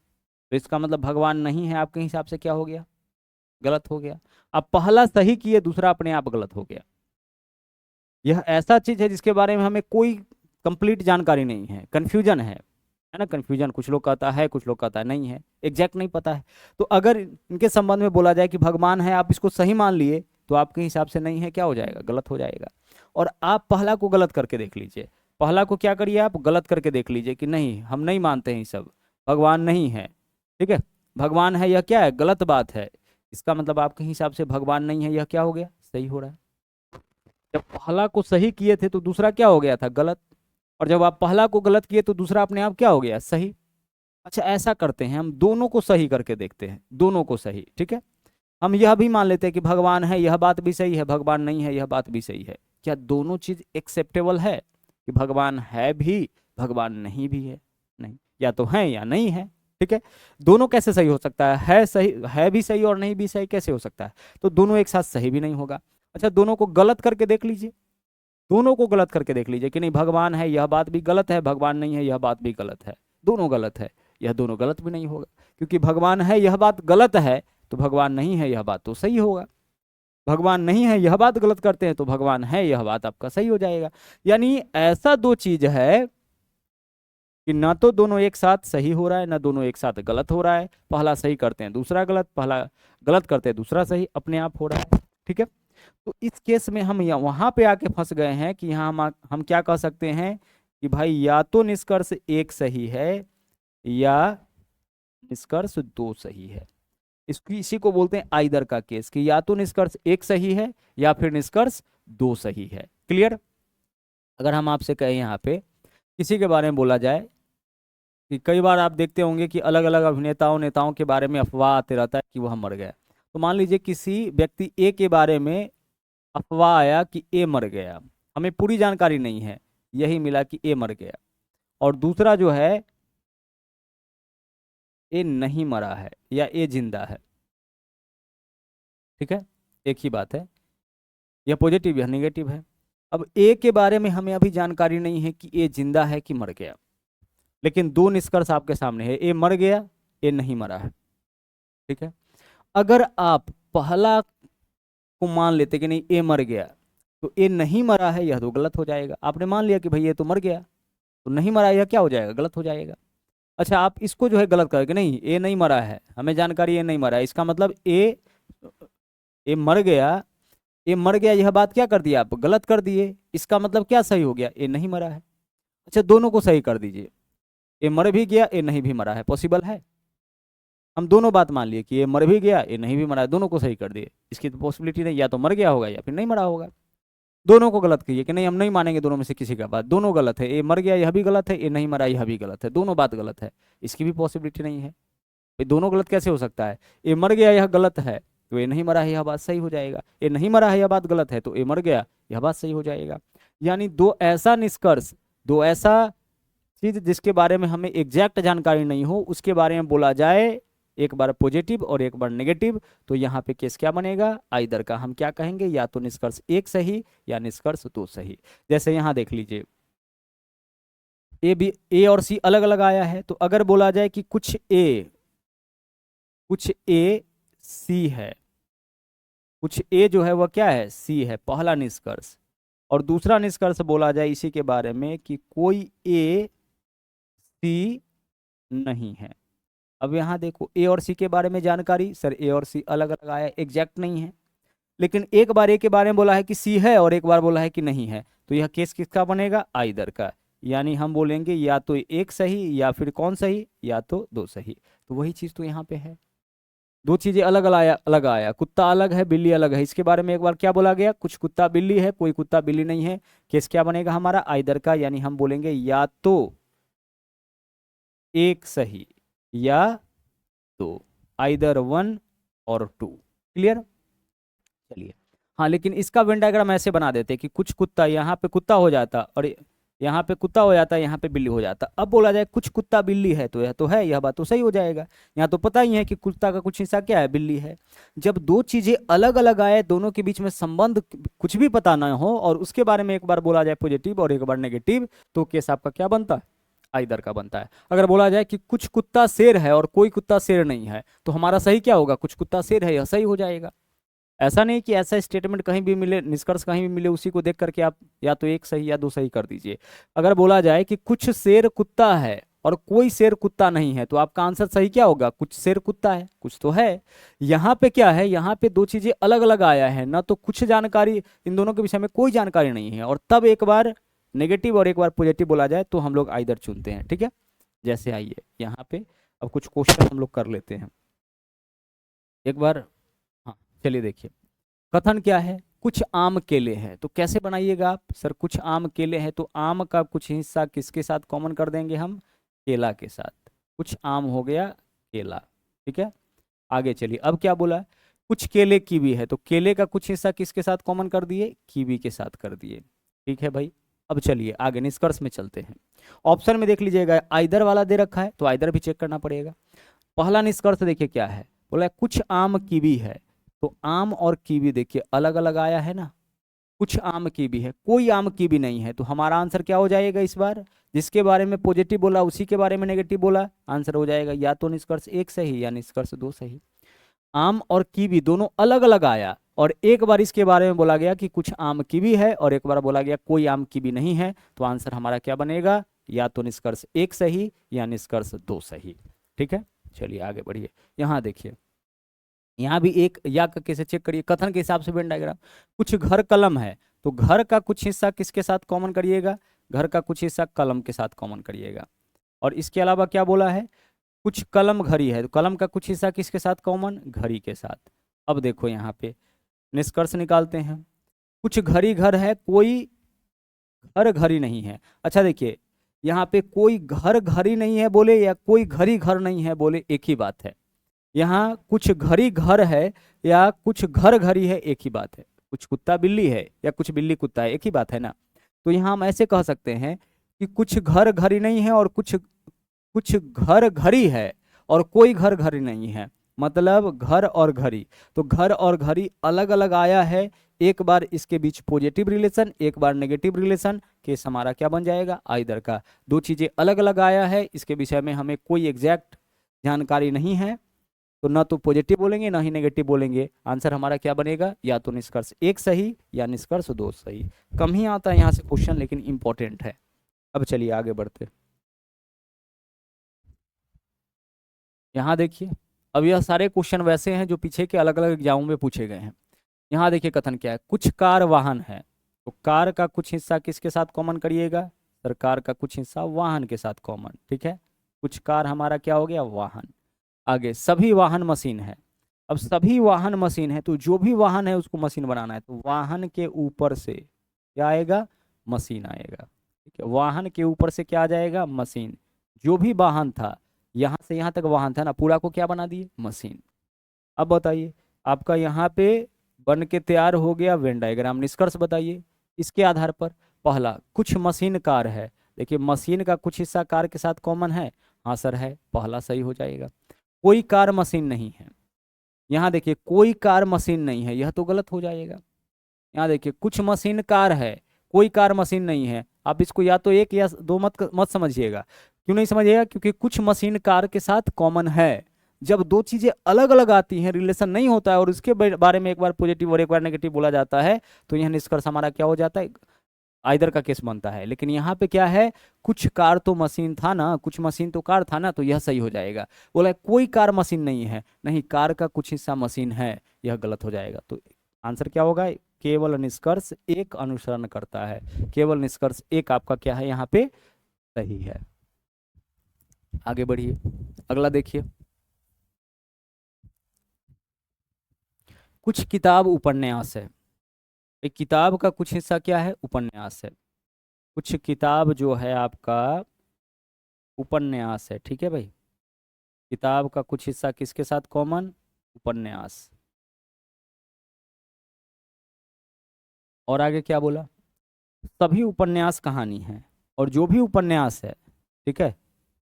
तो इसका मतलब भगवान नहीं है आपके हिसाब से क्या हो गया, गलत हो गया। अब पहला सही किए दूसरा अपने आप गलत हो गया। यह ऐसा चीज है जिसके बारे में हमें कोई कंप्लीट जानकारी नहीं है, कंफ्यूजन है ना, कंफ्यूजन, कुछ लोग कहता है कुछ लोग कहता है नहीं है, एग्जैक्ट नहीं पता है। तो अगर इनके संबंध में बोला जाए कि भगवान है, आप इसको सही मान लिए, तो आपके हिसाब से नहीं है क्या हो जाएगा, गलत हो जाएगा। और आप पहला को गलत करके देख लीजिए, पहला को क्या करिए आप गलत करके देख लीजिए कि नहीं हम नहीं मानते हैं, सब भगवान नहीं है। ठीक है, भगवान है यह क्या है, गलत बात है, इसका मतलब आपके हिसाब से भगवान नहीं है, यह क्या हो गया, सही हो रहा है। जब पहला को सही किए थे तो दूसरा क्या हो गया था, गलत, और जब आप पहला को गलत किए तो दूसरा अपने आप क्या हो गया, सही। अच्छा ऐसा करते हैं, हम दोनों को सही करके देखते हैं, दोनों को सही। ठीक है, हम यह भी मान लेते हैं कि भगवान है यह बात भी सही है, भगवान नहीं है यह बात भी सही है। क्या दोनों चीज एक्सेप्टेबल है, कि भगवान है भी भगवान नहीं भी है, नहीं, या तो है या नहीं है। ठीक है, दोनों कैसे सही हो सकता है सही है भी सही और नहीं भी सही कैसे हो सकता है, तो दोनों एक साथ सही भी नहीं होगा। अच्छा दोनों को गलत करके देख लीजिए, दोनों को गलत करके देख लीजिए कि नहीं भगवान है यह बात भी गलत है, भगवान नहीं है यह बात भी गलत है, दोनों गलत है, यह दोनों गलत भी नहीं होगा, क्योंकि भगवान है यह बात गलत है तो भगवान नहीं है यह बात तो सही होगा। भगवान नहीं है यह बात गलत करते हैं, तो भगवान है यह बात आपका सही हो जाएगा। यानी ऐसा दो चीज है कि ना तो दोनों एक साथ सही हो रहा है ना दोनों एक साथ गलत हो रहा है, पहला सही करते हैं दूसरा गलत, पहला गलत करते हैं दूसरा सही, अपने आप हो रहा है। ठीक है, तो इस केस में हम वहां पे आके फंस गए हैं कि यहाँ हम क्या कह सकते हैं कि भाई या तो निष्कर्ष एक सही है या निष्कर्ष दो सही है। इसी को बोलते हैं आइदर का केस, कि या तो निष्कर्ष एक सही है या फिर निष्कर्ष दो सही है। क्लियर? अगर हम आपसे कहें यहाँ पे किसी के बारे में बोला जाए कि कई बार आप देखते होंगे कि अलग अलग अभिनेताओं नेताओं के बारे में अफवाह आते रहता है कि वह मर गया। तो मान लीजिए किसी व्यक्ति ए के बारे में अफवाह आया कि ए मर गया, हमें पूरी जानकारी नहीं है, यही मिला कि ए मर गया, और दूसरा जो है ए नहीं मरा है या ए जिंदा है। ठीक है, एक ही बात है, यह पॉजिटिव या नेगेटिव है। अब ए के बारे में हमें अभी जानकारी नहीं है कि ए जिंदा है कि मर गया, लेकिन दो निष्कर्ष आपके सामने है, ए मर गया ए नहीं मरा है। ठीक है, अगर आप पहला को मान लेते कि नहीं ए मर गया, तो ए नहीं मरा है यह तो गलत हो जाएगा। आपने मान लिया कि भाई ये तो मर गया, तो नहीं मरा यह क्या हो जाएगा, गलत हो जाएगा। अच्छा, आप इसको जो है गलत करोगे, नहीं ए नहीं मरा है, हमें जानकारी ए नहीं मरा है, इसका मतलब ए मर गया, ए मर गया यह बात क्या कर दिया आप, गलत कर दिए। इसका मतलब क्या सही हो गया, ए नहीं मरा है। अच्छा, दोनों को सही कर दीजिए, ए मर भी गया ए नहीं भी मरा है, पॉसिबल है? हम दोनों बात मान लिए कि ये मर भी गया ये नहीं भी मरा है, दोनों को सही कर दिए। इसकी तो पॉसिबिलिटी नहीं, या तो मर गया होगा या फिर नहीं मरा होगा। दोनों को गलत कहिए कि नहीं हम नहीं मानेंगे दोनों में से किसी का बात, दोनों गलत है, ये मर गया यह भी गलत है, ये नहीं मरा यह भी गलत है, दोनों बात गलत है, इसकी भी पॉसिबिलिटी नहीं है। भाई दोनों गलत कैसे हो सकता है, ये मर गया यह गलत है तो ये नहीं मरा है यह बात सही हो जाएगा, ये नहीं मरा है यह बात गलत है तो ये मर गया यह बात सही हो जाएगा। यानी दो ऐसा निष्कर्ष, दो ऐसा चीज जिसके बारे में हमें एग्जैक्ट जानकारी नहीं हो उसके बारे में बोला जाए, एक बार पॉजिटिव और एक बार नेगेटिव, तो यहाँ पे केस क्या बनेगा, आइदर का। हम क्या कहेंगे, या तो निष्कर्ष एक सही या निष्कर्ष दो सही। जैसे यहाँ देख लीजिए ए और सी अलग अलग आया है, तो अगर बोला जाए कि कुछ ए सी है, कुछ ए जो है वह क्या है, सी है, पहला निष्कर्ष। और दूसरा निष्कर्ष बोला जाए इसी के बारे में कि कोई ए सी नहीं है। अब यहाँ देखो ए और सी के बारे में जानकारी, सर ए और सी अलग अलग आया, एग्जैक्ट नहीं है, लेकिन एक बार ए के बारे में बोला है कि सी है और एक बार बोला है कि नहीं है, तो यह केस किसका बनेगा, आइदर का। यानी हम बोलेंगे या तो एक सही या फिर कौन सही, या तो दो सही। तो वही चीज तो यहाँ पे है, दो चीजें अलग आया, कुत्ता अलग है बिल्ली अलग है, इसके बारे में एक बार क्या बोला गया, कुछ कुत्ता बिल्ली है कोई कुत्ता बिल्ली नहीं है, केस क्या बनेगा हमारा, आइदर का। यानी हम बोलेंगे या तो एक सही या दो, आइदर वन और टू। क्लियर? चलिए, हाँ, लेकिन इसका वेन डायग्राम ऐसे बना देते कि कुछ कुत्ता, यहाँ पे कुत्ता हो जाता और यहाँ पे कुत्ता हो जाता, यहाँ पे बिल्ली हो जाता। अब बोला जाए कुछ कुत्ता बिल्ली है, तो यह तो है, यह बात तो सही हो जाएगा। यहाँ तो पता ही है कि कुत्ता का कुछ हिस्सा क्या है, बिल्ली है। जब दो चीजें अलग अलग आए, दोनों के बीच में संबंध कुछ भी पता ना हो और उसके बारे में एक बार बोला जाए पॉजिटिव और एक बार नेगेटिव, तो केस आपका क्या बनता है, आइदर का बनता है। अगर बोला जाए कि कुछ कुत्ता शेर है और कोई कुत्ता शेर नहीं है, तो हमारा सही क्या होगा, कुछ कुत्ता शेर है, यह सही हो जाएगा। ऐसा नहीं कि ऐसा स्टेटमेंट कहीं भी मिले, निष्कर्ष कहीं भी मिले, उसी को देख करके आप या तो एक सही या दो सही कर दीजिए। अगर बोला जाए कि कुछ शेर कुत्ता है और कोई शेर कुत्ता नहीं है, तो आपका आंसर सही क्या होगा, कुछ शेर कुत्ता है, कुछ तो है। यहाँ पे क्या है, यहाँ पे दो चीजें अलग अलग आया है ना, तो कुछ जानकारी, इन दोनों के विषय में कोई जानकारी नहीं है, और तब एक बार नेगेटिव और एक बार पॉजिटिव बोला जाए तो हम लोग आइदर चुनते हैं। ठीक है, जैसे आइए यहाँ पे अब कुछ क्वेश्चन हम लोग कर लेते हैं एक बार। हाँ, चलिए देखिए, कथन क्या है, कुछ आम केले हैं, तो कैसे बनाइएगा आप, सर कुछ आम केले हैं, तो आम का कुछ हिस्सा किसके साथ कॉमन कर देंगे हम, केला के साथ, कुछ आम हो गया केला। ठीक है, आगे चलिए, अब क्या बोला, कुछ केले कीवी है, तो केले का कुछ हिस्सा किसके साथ कॉमन कर दिए, कीवी के साथ कर दिए। ठीक है भाई, अब चलिए आगे निष्कर्ष में चलते हैं। ऑप्शन में देख लीजिएगा आइदर वाला दे रखा है, तो आइदर भी चेक करना पड़ेगा। पहला निष्कर्ष देखिए क्या है, बोला कुछ आम कीवी है, तो आम और कीवी देखिए अलग अलग आया है ना, कुछ आम कीवी है, कोई आम कीवी नहीं है, तो हमारा आंसर क्या हो जाएगा, इस बार जिसके बारे में पॉजिटिव बोला उसी के बारे में नेगेटिव बोला, आंसर हो जाएगा या तो निष्कर्ष एक सही या निष्कर्ष दो सही। आम और कीवी दोनों अलग अलग आया, और एक बार इसके बारे में बोला गया कि कुछ आम की भी है और एक बार बोला गया कोई आम की भी नहीं है, तो आंसर हमारा क्या बनेगा, या तो निष्कर्ष 1 सही या निष्कर्ष 2 सही। ठीक है, चलिए आगे बढ़िए। यहाँ देखिए, यहाँ भी एक या कैसे चेक करिए, कथन के हिसाब से वेन डायग्राम। कुछ घर कलम है, तो घर का कुछ हिस्सा किसके साथ कॉमन करिएगा, घर का कुछ हिस्सा कलम के साथ कॉमन करिएगा। और इसके अलावा क्या बोला है, कुछ कलम घड़ी है, तो कलम का कुछ हिस्सा किसके साथ कॉमन, घड़ी के साथ। अब देखो यहाँ पे निष्कर्ष निकालते हैं। कुछ घड़ी घर है, कोई घर घड़ी नहीं है। अच्छा देखिए, यहाँ पे कोई घर घड़ी नहीं है बोले या कोई घड़ी घर नहीं है बोले, एक ही बात है। यहाँ कुछ घड़ी घर है या कुछ घर घड़ी है, एक ही बात है। कुछ कुत्ता बिल्ली है या कुछ बिल्ली कुत्ता है, एक ही बात है ना। तो यहाँ हम ऐसे कह सकते हैं कि कुछ घर घड़ी नहीं है और कुछ कुछ घर घड़ी है और कोई घर घड़ी नहीं है, मतलब घर और घड़ी। तो घर और घड़ी अलग अलग आया है, एक बार इसके बीच पॉजिटिव रिलेशन, एक बार नेगेटिव रिलेशन, केस हमारा क्या बन जाएगा, आइदर का। दो चीजें अलग अलग आया है, इसके विषय में हमें कोई एग्जैक्ट जानकारी नहीं है, तो ना तो पॉजिटिव बोलेंगे ना ही नेगेटिव बोलेंगे। आंसर हमारा क्या बनेगा, या तो निष्कर्ष 1 सही या निष्कर्ष 2 सही। कम ही आता है यहाँ से क्वेश्चन, लेकिन इंपॉर्टेंट है। अब चलिए आगे बढ़ते। यहाँ देखिए, अब यह सारे क्वेश्चन वैसे हैं जो पीछे के अलग अलग एग्जामों में पूछे गए हैं। यहाँ देखिए कथन क्या है, कुछ कार वाहन है, तो कार का कुछ हिस्सा किसके साथ कॉमन करिएगा, सर कार का कुछ हिस्सा वाहन के साथ कॉमन। ठीक है, कुछ कार हमारा क्या हो गया, वाहन। आगे सभी वाहन मशीन है। अब सभी वाहन मशीन है, तो जो भी वाहन है उसको मशीन बनाना है, तो वाहन के ऊपर से क्या आएगा, मशीन आएगा। ठीक है, वाहन के ऊपर से क्या आ जाएगा, मशीन। जो भी वाहन था, यहाँ से यहाँ तक वाहन था ना, पूरा को क्या बना दिए, मशीन। अब बताइए, आपका यहाँ पे बन के तैयार हो गया वेन डायग्राम। निष्कर्ष बताइए इसके आधार पर। पहला, कुछ मशीन कार है। देखिए मशीन का कुछ हिस्सा कार के साथ कॉमन है, हाँ सर है, पहला सही हो जाएगा। कोई कार मशीन नहीं है, यहाँ देखिए कोई कार मशीन नहीं है, यह तो गलत हो जाएगा। यहाँ देखिए कुछ मशीन कार है, कोई कार मशीन नहीं है। आप इसको या तो 1 या 2 मत समझिएगा। क्यों नहीं समझिएगा, क्योंकि कुछ मशीन कार के साथ कॉमन है। जब दो चीजें अलग अलग आती हैं, रिलेशन नहीं होता है और उसके बारे में एक बार पॉजिटिव और एक बार नेगेटिव बोला जाता है, तो यह निष्कर्ष हमारा क्या हो जाता है, आइदर का केस बनता है। लेकिन यहाँ पे क्या है, कुछ कार तो मशीन था ना, कुछ मशीन तो कार था ना, तो यह सही हो जाएगा। बोला कोई कार मशीन नहीं है, नहीं कार का कुछ हिस्सा मशीन है, यह गलत हो जाएगा। तो आंसर क्या होगा, केवल निष्कर्ष 1 अनुसरण करता है। केवल निष्कर्ष 1 आपका क्या है, यहाँ पे सही है। आगे बढ़िए, अगला देखिए। कुछ किताब उपन्यास है। एक किताब का कुछ हिस्सा क्या है, उपन्यास है। कुछ किताब जो है आपका उपन्यास है। ठीक है भाई, किताब का कुछ हिस्सा किसके साथ कॉमन, उपन्यास। और आगे क्या बोला, सभी उपन्यास कहानी है। और जो भी उपन्यास है, ठीक है,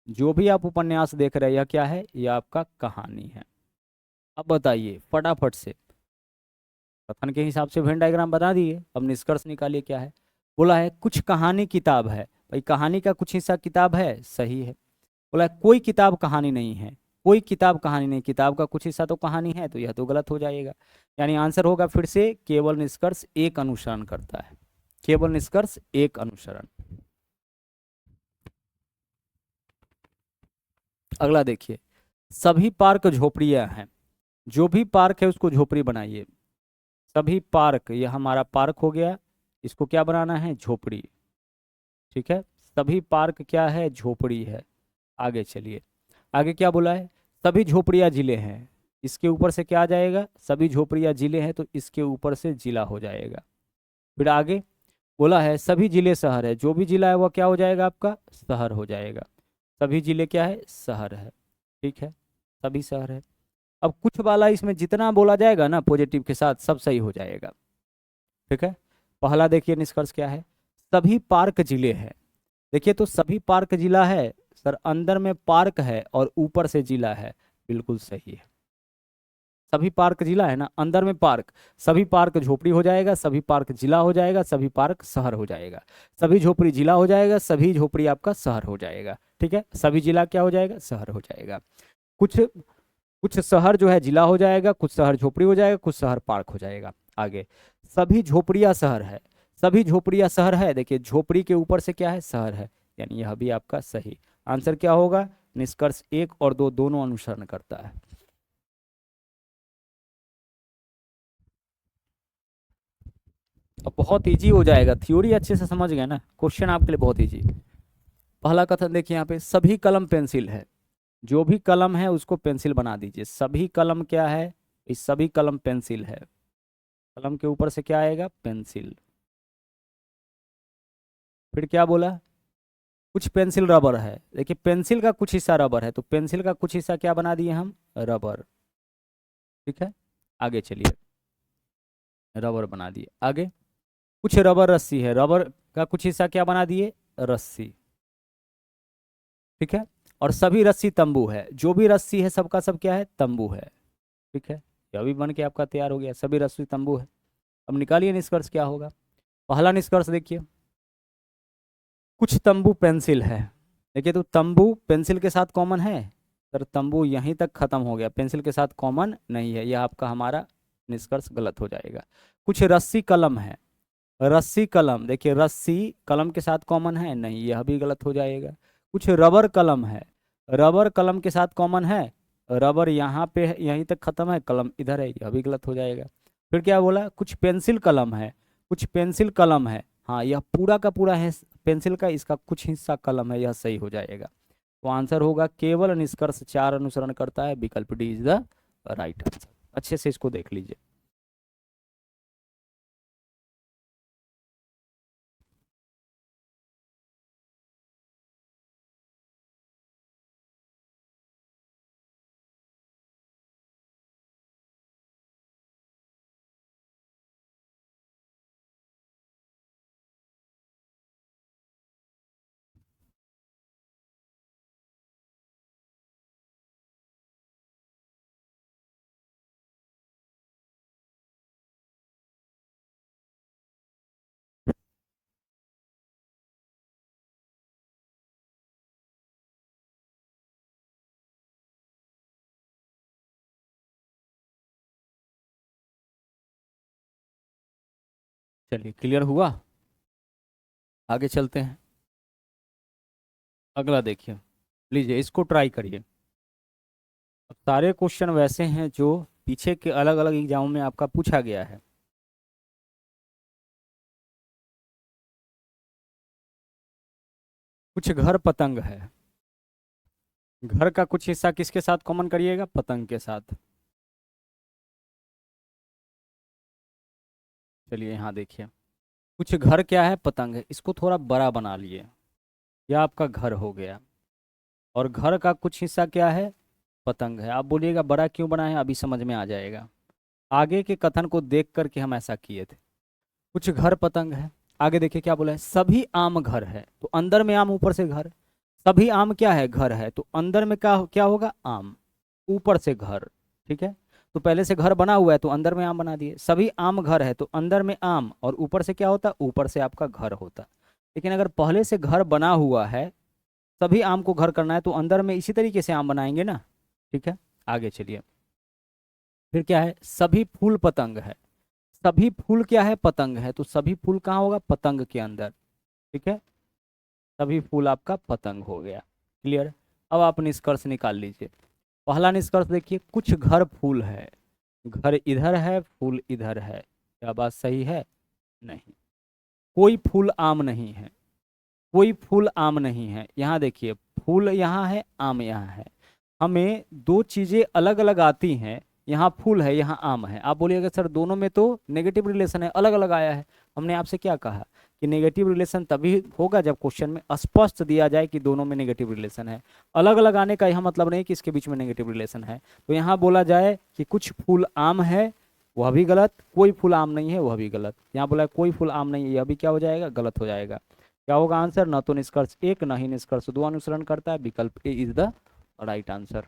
जो भी आप उपन्यास देख रहे हैं, यह क्या है, यह आपका कहानी है। अब बताइए फटाफट से, कथन के हिसाब से वेन डायग्राम बता दिए, अब निष्कर्ष निकालिए क्या है। बोला है कुछ कहानी किताब है, भाई कहानी का कुछ हिस्सा किताब है, सही है। बोला है कोई किताब कहानी नहीं है, कोई किताब कहानी नहीं, किताब का कुछ हिस्सा तो कहानी है, तो यह तो गलत हो जाएगा। यानी आंसर होगा फिर से केवल निष्कर्ष 1 अनुसरण करता है। केवल निष्कर्ष 1 अनुसरण। अगला देखिए, सभी पार्क झोपड़ियां हैं। जो भी पार्क है उसको झोपड़ी बनाइए। सभी पार्क, यह हमारा पार्क हो गया, इसको क्या बनाना है, झोपड़ी। ठीक है, सभी पार्क क्या है, झोपड़ी है। आगे चलिए, आगे क्या बोला है, सभी झोपड़ियाँ जिले हैं। इसके ऊपर से क्या आ जाएगा, सभी झोपड़ियाँ जिले हैं, तो इसके ऊपर से जिला हो जाएगा। फिर आगे बोला है सभी जिले शहर है। जो भी जिला है वह क्या हो जाएगा, आपका शहर हो जाएगा। सभी जिले क्या है, शहर है। ठीक है, सभी शहर है। अब कुछ वाला इसमें जितना बोला जाएगा ना पॉजिटिव के साथ, सब सही हो जाएगा। ठीक है, पहला देखिए निष्कर्ष क्या है, सभी पार्क जिले हैं। देखिए तो सभी पार्क जिला है, सर अंदर में पार्क है और ऊपर से जिला है, बिल्कुल सही है। सभी पार्क जिला है ना, अंदर में पार्क, सभी पार्क झोपड़ी हो जाएगा, सभी पार्क जिला हो जाएगा, सभी पार्क शहर हो जाएगा। सभी झोपड़ी जिला हो जाएगा, सभी झोपड़ी आपका शहर हो जाएगा। ठीक है, सभी जिला क्या हो जाएगा, शहर हो जाएगा। कुछ कुछ शहर जो है जिला हो जाएगा, कुछ शहर झोपड़ी हो जाएगा, कुछ शहर पार्क हो जाएगा। आगे, सभी झोपड़ियां शहर है, सभी झोपड़ियां शहर है, देखिए झोपड़ी के ऊपर से क्या है, शहर है, यानी यह भी आपका सही आंसर क्या होगा, निष्कर्ष 1 और 2 दोनों अनुसरण करता है। अब बहुत इजी हो जाएगा, थ्योरी अच्छे से समझ गए ना, क्वेश्चन आपके लिए बहुत इजी। पहला कथन देखिए यहाँ पे, सभी कलम पेंसिल है, जो भी कलम है उसको पेंसिल बना दीजिए। सभी कलम क्या है, इस सभी कलम पेंसिल है, कलम के ऊपर से क्या आएगा, पेंसिल। फिर क्या बोला, कुछ पेंसिल रबर है, देखिए पेंसिल का कुछ हिस्सा रबर है, तो पेंसिल का कुछ हिस्सा क्या बना दिए हम, रबर। ठीक है, आगे चलिए, रबर बना दिए। आगे, कुछ रबर रस्सी है, रबर का कुछ हिस्सा क्या बना दिए, रस्सी। ठीक है, और सभी रस्सी तंबू है, जो भी रस्सी है सबका सब क्या है, तंबू है। ठीक है, यह भी बन के आपका तैयार हो गया, सभी रस्सी तंबू है। अब निकालिए निष्कर्ष क्या होगा। पहला निष्कर्ष देखिए, कुछ तंबू पेंसिल है, देखिए तो तंबू पेंसिल के साथ कॉमन है, सर तंबू यहीं तक खत्म हो गया, पेंसिल के साथ कॉमन नहीं है, यह आपका हमारा निष्कर्ष गलत हो जाएगा। कुछ रस्सी कलम है, रस्सी कलम, देखिए रस्सी कलम के साथ कॉमन है, नहीं, यह भी गलत हो जाएगा। कुछ रबर कलम है, रबर कलम के साथ कॉमन है, रबर यहाँ पे है, यहीं तक खत्म है, कलम इधर है, यह भी गलत हो जाएगा। फिर क्या बोला, कुछ पेंसिल कलम है, कुछ पेंसिल कलम है, हाँ यह पूरा का पूरा है पेंसिल का, इसका कुछ हिस्सा कलम है, यह सही हो जाएगा। तो आंसर होगा केवल निष्कर्ष 4 अनुसरण करता है, विकल्प D is the right answer. अच्छे से इसको देख लीजिए। चलिए क्लियर हुआ, आगे चलते हैं। अगला देखिए, लीजिए इसको ट्राई करिए। अब सारे क्वेश्चन वैसे हैं जो पीछे के अलग अलग एग्जामों में आपका पूछा गया है। कुछ घर पतंग है, घर का कुछ हिस्सा किसके साथ कॉमन करिएगा, पतंग के साथ। चलिए यहाँ देखिए, कुछ घर क्या है, पतंग है, इसको थोड़ा बड़ा बना लिए, यह आपका घर हो गया। और घर का कुछ हिस्सा क्या है, पतंग है। आप बोलिएगा बड़ा क्यों बना है, अभी समझ में आ जाएगा, आगे के कथन को देख करके हम ऐसा किए थे। कुछ घर पतंग है, आगे देखिए क्या बोला है, सभी आम घर है, तो अंदर में आम ऊपर से घर, सभी आम क्या है, घर है, तो अंदर में क्या क्या होगा, आम, ऊपर से घर। ठीक है, तो पहले से घर बना हुआ है तो अंदर में आम बना दिए, सभी आम घर है तो अंदर में आम और ऊपर से क्या होता, ऊपर से आपका घर होता। लेकिन अगर पहले से घर बना हुआ है, सभी आम को घर करना है, तो अंदर में इसी तरीके से आम बनाएंगे ना। ठीक है, आगे चलिए। फिर क्या है, सभी फूल पतंग है, सभी फूल क्या है, पतंग है, तो सभी फूल कहाँ होगा, पतंग के अंदर। ठीक है, सभी फूल आपका पतंग हो गया। क्लियर, अब आप निष्कर्ष निकाल लीजिए। पहला निष्कर्ष देखिए, कुछ घर फूल है, घर इधर है, फूल इधर है, क्या बात सही है, नहीं। कोई फूल आम नहीं है, कोई फूल आम नहीं है, यहाँ देखिए फूल यहाँ है, आम यहाँ है, हमें दो चीजें अलग अलग आती हैं, यहाँ फूल है, यहाँ आम है। आप बोलिएगा सर दोनों में तो नेगेटिव रिलेशन है, अलग अलग आया है। हमने आपसे क्या कहा कि नेगेटिव रिलेशन तभी होगा जब क्वेश्चन में स्पष्ट दिया जाए कि दोनों में नेगेटिव रिलेशन है। अलग अलग आने का यह मतलब नहीं कि इसके बीच में नेगेटिव रिलेशन है। तो यहाँ बोला जाए कि कुछ फूल आम है, वह भी गलत, कोई फूल आम नहीं है, वह भी गलत। यहाँ बोला कोई फूल आम नहीं है, यह भी क्या हो जाएगा, गलत हो जाएगा। क्या होगा आंसर, न तो निष्कर्ष 1 न ही निष्कर्ष 2 अनुसरण करता है, विकल्प ए इज द राइट आंसर।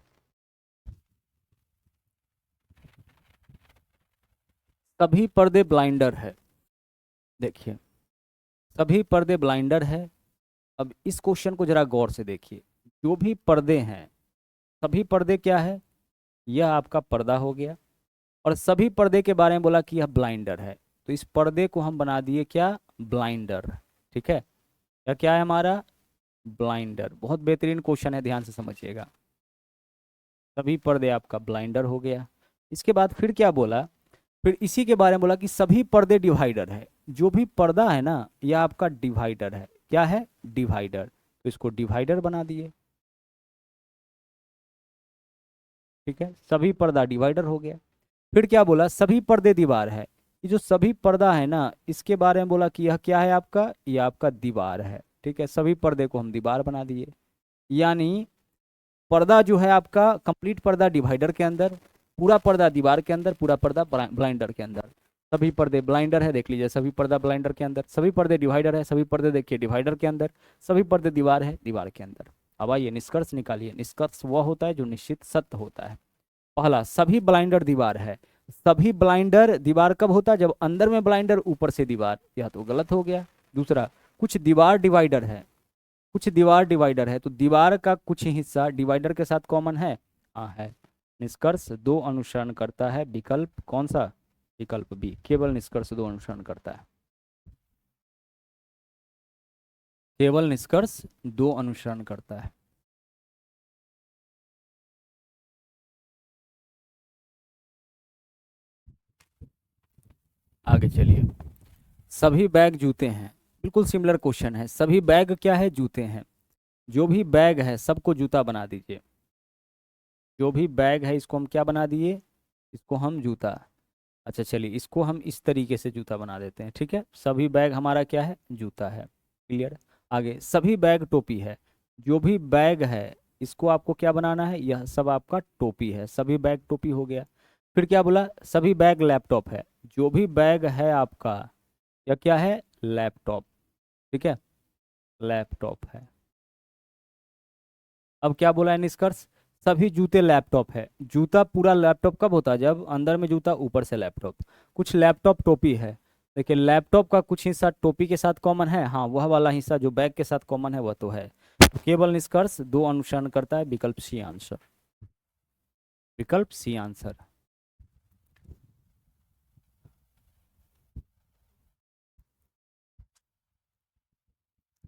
सभी पर्दे ब्लाइंडर है, देखिए सभी पर्दे ब्लाइंडर है। अब इस क्वेश्चन को जरा गौर से देखिए, जो भी पर्दे हैं, सभी पर्दे क्या है, यह आपका पर्दा हो गया, और सभी पर्दे के बारे में बोला कि यह ब्लाइंडर है, तो इस पर्दे को हम बना दिए क्या, ब्लाइंडर। ठीक है, या क्या है हमारा, ब्लाइंडर। बहुत बेहतरीन क्वेश्चन है, ध्यान से समझिएगा। सभी पर्दे आपका ब्लाइंडर हो गया। इसके बाद फिर क्या बोला, फिर इसी के बारे में बोला कि सभी पर्दे डिवाइडर है। जो भी पर्दा है ना, यह आपका डिवाइडर है। क्या है, डिवाइडर। तो इसको डिवाइडर बना दिए। ठीक है, सभी पर्दा डिवाइडर हो गया। फिर क्या बोला, सभी पर्दे दीवार है। ये जो सभी पर्दा है ना, इसके बारे में बोला कि यह क्या है आपका, यह आपका दीवार है। ठीक है, सभी पर्दे को हम दीवार बना दिए। यानी पर्दा जो है आपका, कंप्लीट पर्दा डिवाइडर के अंदर, पूरा पर्दा दीवार के अंदर, पूरा पर्दा ब्लाइंडर के अंदर। सभी पर्दे ब्लाइंडर है, देख लीजिए, सभी पर्दा ब्लाइंडर के अंदर, सभी पर्दे डिवाइडर है, सभी पर्दे देखिए डिवाइडर के अंदर, सभी पर्दे दीवार है, दीवार के अंदर। अब आइए निष्कर्ष निकालिए। निष्कर्ष वह होता है जो निश्चित सत्य होता है। पहला, सभी ब्लाइंडर दीवार है। सभी ब्लाइंडर दीवार कब होता है, जब अंदर में ब्लाइंडर ऊपर से दीवार, यह तो गलत हो गया। दूसरा, कुछ दीवार डिवाइडर है, कुछ दीवार डिवाइडर है, तो दीवार का कुछ हिस्सा डिवाइडर के साथ कॉमन है, हाँ है। निष्कर्ष दो अनुसरण करता है, विकल्प कौन सा, विकल्प बी, केवल निष्कर्ष दो अनुसरण करता है, केवल निष्कर्ष दो अनुसरण करता है। आगे चलिए। सभी बैग जूते हैं, बिल्कुल सिमिलर क्वेश्चन है। सभी बैग क्या है, जूते हैं। जो भी बैग है सबको जूता बना दीजिए। जो भी बैग है इसको हम क्या बना दिए, इसको हम जूता। अच्छा चलिए, इसको हम इस तरीके से जूता बना देते हैं। ठीक है, सभी बैग हमारा क्या है, जूता है। क्लियर। आगे, सभी बैग टोपी है। जो भी बैग है इसको आपको क्या बनाना है, यह सब आपका टोपी है। सभी बैग टोपी हो गया। फिर क्या बोला, सभी बैग लैपटॉप है। जो भी बैग है आपका, यह क्या है, लैपटॉप। ठीक है, लैपटॉप है। अब क्या बोला है निष्कर्ष, सभी जूते लैपटॉप है। जूता पूरा लैपटॉप कब होता है, जब अंदर में जूता ऊपर से लैपटॉप। कुछ लैपटॉप टोपी है। देखिए, लैपटॉप का कुछ हिस्सा टोपी के साथ कॉमन है, हाँ, वह वाला हिस्सा जो बैग के साथ कॉमन है वह तो है। तो केवल निष्कर्ष दो अनुसरण करता है, विकल्प सी आंसर, विकल्प सी आंसर।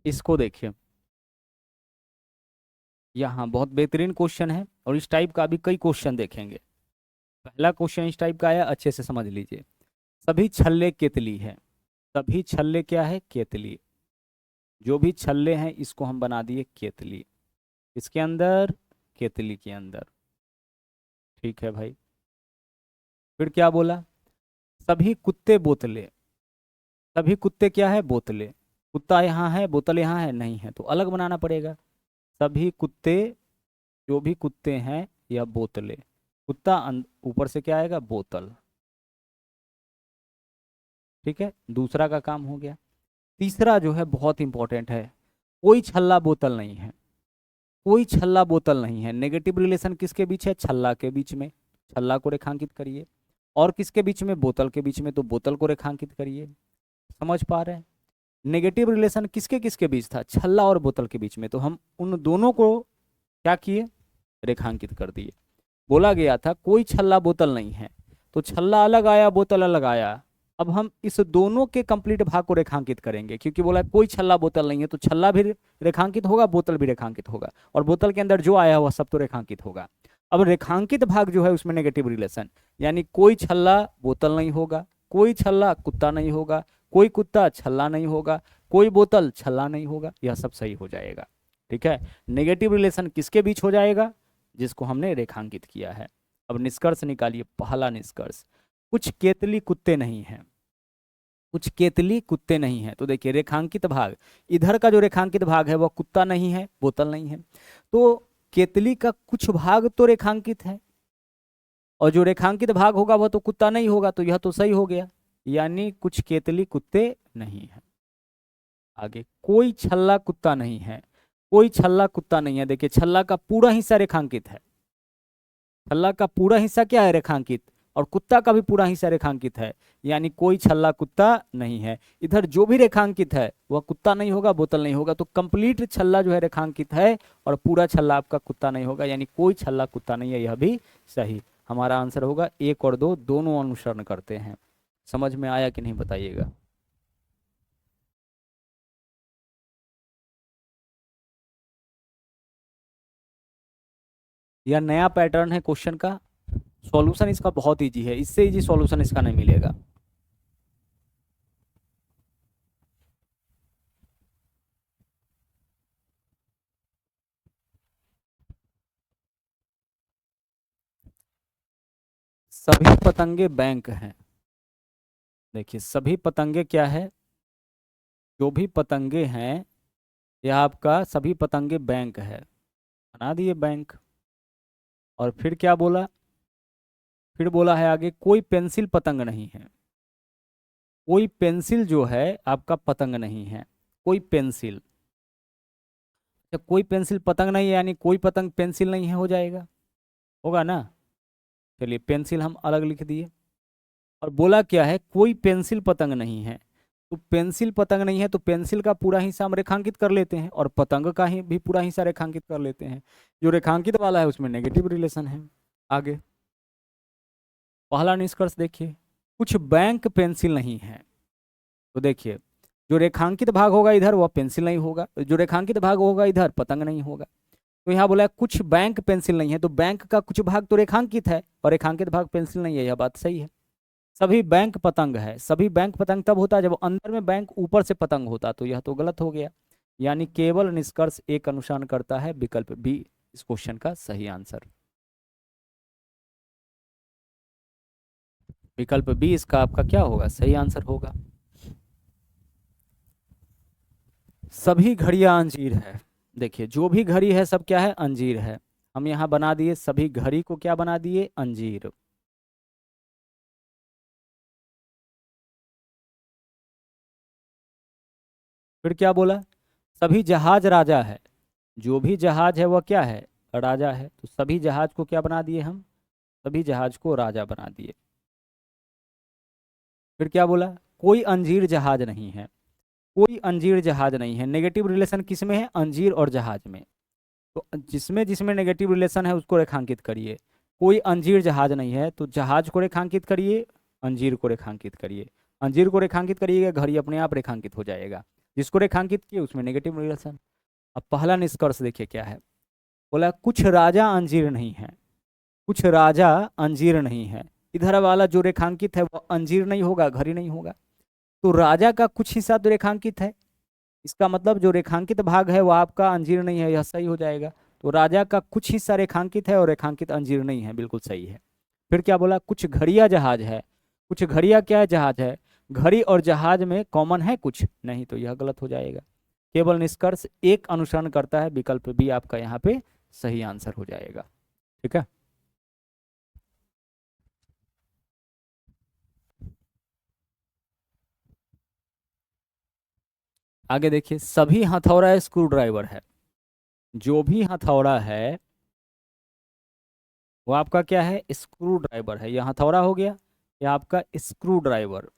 इसको देखिए, यहाँ बहुत बेहतरीन क्वेश्चन है, और इस टाइप का भी कई क्वेश्चन देखेंगे। पहला क्वेश्चन इस टाइप का आया, अच्छे से समझ लीजिए। सभी छल्ले केतली है। सभी छल्ले क्या है, केतली। जो भी छल्ले हैं इसको हम बना दिए केतली। इसके अंदर, केतली के अंदर। ठीक है भाई। फिर क्या बोला, सभी कुत्ते बोतले। सभी कुत्ते क्या है, बोतले। कुत्ता यहाँ है, बोतल यहाँ है, नहीं है, तो अलग बनाना पड़ेगा। सभी कुत्ते, जो भी कुत्ते हैं, या बोतले। कुत्ता ऊपर से क्या आएगा, बोतल। ठीक है, दूसरा का काम हो गया। तीसरा जो है बहुत इंपॉर्टेंट है, कोई छल्ला बोतल नहीं है। कोई छल्ला बोतल नहीं है। नेगेटिव रिलेशन किसके बीच है, छल्ला के बीच में। छल्ला को रेखांकित करिए। और किसके बीच में, बोतल के बीच में, तो बोतल को रेखांकित करिए। समझ पा रहे हैं। नेगेटिव रिलेशन किसके किसके बीच था, छल्ला और बोतल के बीच में, तो हम उन दोनों को क्या किए, रेखांकित कर दिए। बोला गया था कोई छल्ला बोतल नहीं है, तो छल्ला अलग आया, बोतल अलग आया। अब हम इस दोनों के कंप्लीट भाग को रेखांकित करेंगे, क्योंकि बोला कोई छल्ला बोतल नहीं है, तो छल्ला भी रेखांकित होगा, बोतल भी रेखांकित होगा, और बोतल के अंदर जो आया हुआ सब तो रेखांकित होगा। अब रेखांकित भाग जो है उसमें नेगेटिव रिलेशन, यानी कोई छल्ला बोतल नहीं होगा, कोई छल्ला कुत्ता नहीं होगा, कोई कुत्ता छल्ला नहीं होगा, कोई बोतल छल्ला नहीं होगा, यह सब सही हो जाएगा। ठीक है, नेगेटिव रिलेशन किसके बीच हो जाएगा, जिसको हमने रेखांकित किया है। अब निष्कर्ष निकालिए। पहला निष्कर्ष, कुछ केतली कुत्ते नहीं हैं। कुछ केतली कुत्ते नहीं हैं, तो देखिए रेखांकित भाग, इधर का जो रेखांकित भाग है वह कुत्ता नहीं है, बोतल नहीं है, तो केतली का कुछ भाग तो रेखांकित है, और जो रेखांकित भाग होगा वह तो कुत्ता नहीं होगा, तो यह तो सही हो गया। यानी कुछ केतली कुत्ते नहीं है। आगे, कोई छल्ला कुत्ता नहीं है। कोई छल्ला कुत्ता नहीं है। देखिए, छल्ला का पूरा हिस्सा रेखांकित है। छल्ला का पूरा हिस्सा क्या है, रेखांकित, और कुत्ता का भी पूरा हिस्सा रेखांकित है, यानी कोई छल्ला कुत्ता नहीं है। इधर जो भी रेखांकित है वह कुत्ता नहीं होगा, बोतल नहीं होगा, तो कंप्लीट छल्ला जो है रेखांकित है, और पूरा छल्ला आपका कुत्ता नहीं होगा, यानी कोई छल्ला कुत्ता नहीं है, यह भी सही। हमारा आंसर होगा 1 और 2 दोनों अनुसरण करते हैं। समझ में आया कि नहीं बताइएगा। यह नया पैटर्न है क्वेश्चन का। सॉल्यूशन इसका बहुत इजी है, इससे इजी सॉल्यूशन इसका नहीं मिलेगा। सभी पतंगे बैंक हैं। देखिए सभी पतंगे क्या है, जो भी पतंगे हैं, यह आपका सभी पतंगे बैंक है, बना दिए बैंक। और फिर क्या बोला, फिर बोला है आगे कोई पेंसिल पतंग नहीं है। कोई पेंसिल जो है आपका पतंग नहीं है, कोई पेंसिल। जब कोई पेंसिल पतंग नहीं है यानी कोई पतंग पेंसिल नहीं है, हो जाएगा, होगा ना। चलिए पेंसिल हम अलग लिख दिए। और बोला क्या है, कोई पेंसिल पतंग नहीं है। तो पेंसिल पतंग नहीं है तो पेंसिल का पूरा हिस्सा हम रेखांकित कर लेते हैं और पतंग का ही भी पूरा हिस्सा रेखांकित कर लेते हैं। जो रेखांकित वाला है उसमें नेगेटिव रिलेशन है। आगे पहला निष्कर्ष देखिए, कुछ बैंक पेंसिल नहीं है। तो देखिए जो रेखांकित भाग होगा इधर वह पेंसिल नहीं होगा, जो रेखांकित भाग होगा इधर पतंग नहीं होगा। तो यहाँ बोला है कुछ बैंक पेंसिल नहीं है, तो बैंक का कुछ भाग तो रेखांकित है और रेखांकित भाग पेंसिल नहीं है, यह बात सही है। सभी बैंक पतंग है, सभी बैंक पतंग तब होता है जब अंदर में बैंक ऊपर से पतंग होता, तो यह तो गलत हो गया। यानी केवल निष्कर्ष एक अनुसरण करता है, विकल्प बी इस क्वेश्चन का सही आंसर। विकल्प बी इसका आपका क्या होगा, सही आंसर होगा। सभी घड़ियां अंजीर है। देखिए जो भी घड़ी है सब क्या है, अंजीर है। हम यहाँ बना दिए सभी घड़ी को क्या बना दिए, अंजीर। फिर क्या बोला, सभी जहाज राजा है। जो भी जहाज है वह क्या है, राजा है। तो सभी जहाज को क्या बना दिए हम, सभी जहाज को राजा बना दिए। फिर क्या बोला, कोई अंजीर जहाज नहीं है। कोई अंजीर जहाज नहीं है, नेगेटिव रिलेशन किस में है, अंजीर और जहाज में। तो जिसमें जिसमें नेगेटिव रिलेशन है उसको रेखांकित करिए। कोई अंजीर जहाज नहीं है तो जहाज को रेखांकित करिए, अंजीर को रेखांकित करिए। अंजीर को रेखांकित करिएगा, घड़ी अपने आप रेखांकित हो जाएगा। जिसको रेखांकित किए उसमें नेगेटिव रिलेशन। अब पहला निष्कर्ष देखिए क्या है, बोला कुछ राजा अंजीर नहीं है। कुछ राजा अंजीर नहीं है, इधर वाला जो रेखांकित है वो अंजीर नहीं होगा, घड़ी नहीं होगा। तो राजा का कुछ हिस्सा तो रेखांकित है, इसका मतलब जो रेखांकित भाग है वो आपका अंजीर नहीं है, यह सही हो जाएगा। तो राजा का कुछ हिस्सा रेखांकित है और रेखांकित अंजीर नहीं है, बिल्कुल सही है। फिर क्या बोला, कुछ घड़िया जहाज है। कुछ घड़िया क्या है, जहाज है। घड़ी और जहाज में कॉमन है कुछ नहीं, तो यह गलत हो जाएगा। केवल निष्कर्ष एक अनुसरण करता है, विकल्प बी आपका यहाँ पे सही आंसर हो जाएगा। ठीक है, आगे देखिए, सभी हथौड़ा स्क्रू ड्राइवर है। जो भी हथौड़ा है वो आपका क्या है, स्क्रू ड्राइवर है। यह हथौड़ा हो गया, यह आपका स्क्रू ड्राइवर।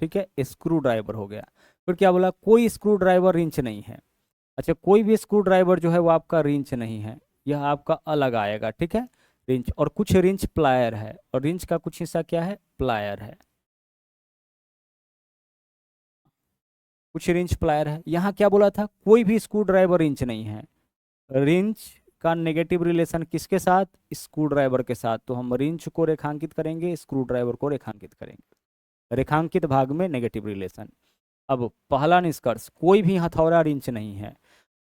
ठीक है, स्क्रू ड्राइवर हो गया। फिर क्या बोला, कोई स्क्रू ड्राइवर रिंच नहीं है। अच्छा कोई भी स्क्रू ड्राइवर जो है वो आपका रिंच नहीं है, यह आपका अलग आएगा। ठीक है, रिंच और कुछ रिंच प्लायर है, और रिंच का कुछ हिस्सा क्या है, प्लायर है। कुछ रिंच प्लायर है। यहाँ क्या बोला था, कोई भी स्क्रू ड्राइवर रिंच नहीं है। रिंच का नेगेटिव रिलेशन किसके साथ, स्क्रू ड्राइवर के साथ। तो हम रिंच को रेखांकित करेंगे, स्क्रू ड्राइवर को रेखांकित करेंगे, रेखांकित भाग में नेगेटिव रिलेशन। अब पहला निष्कर्ष, कोई भी हथौड़ा रिंच नहीं है।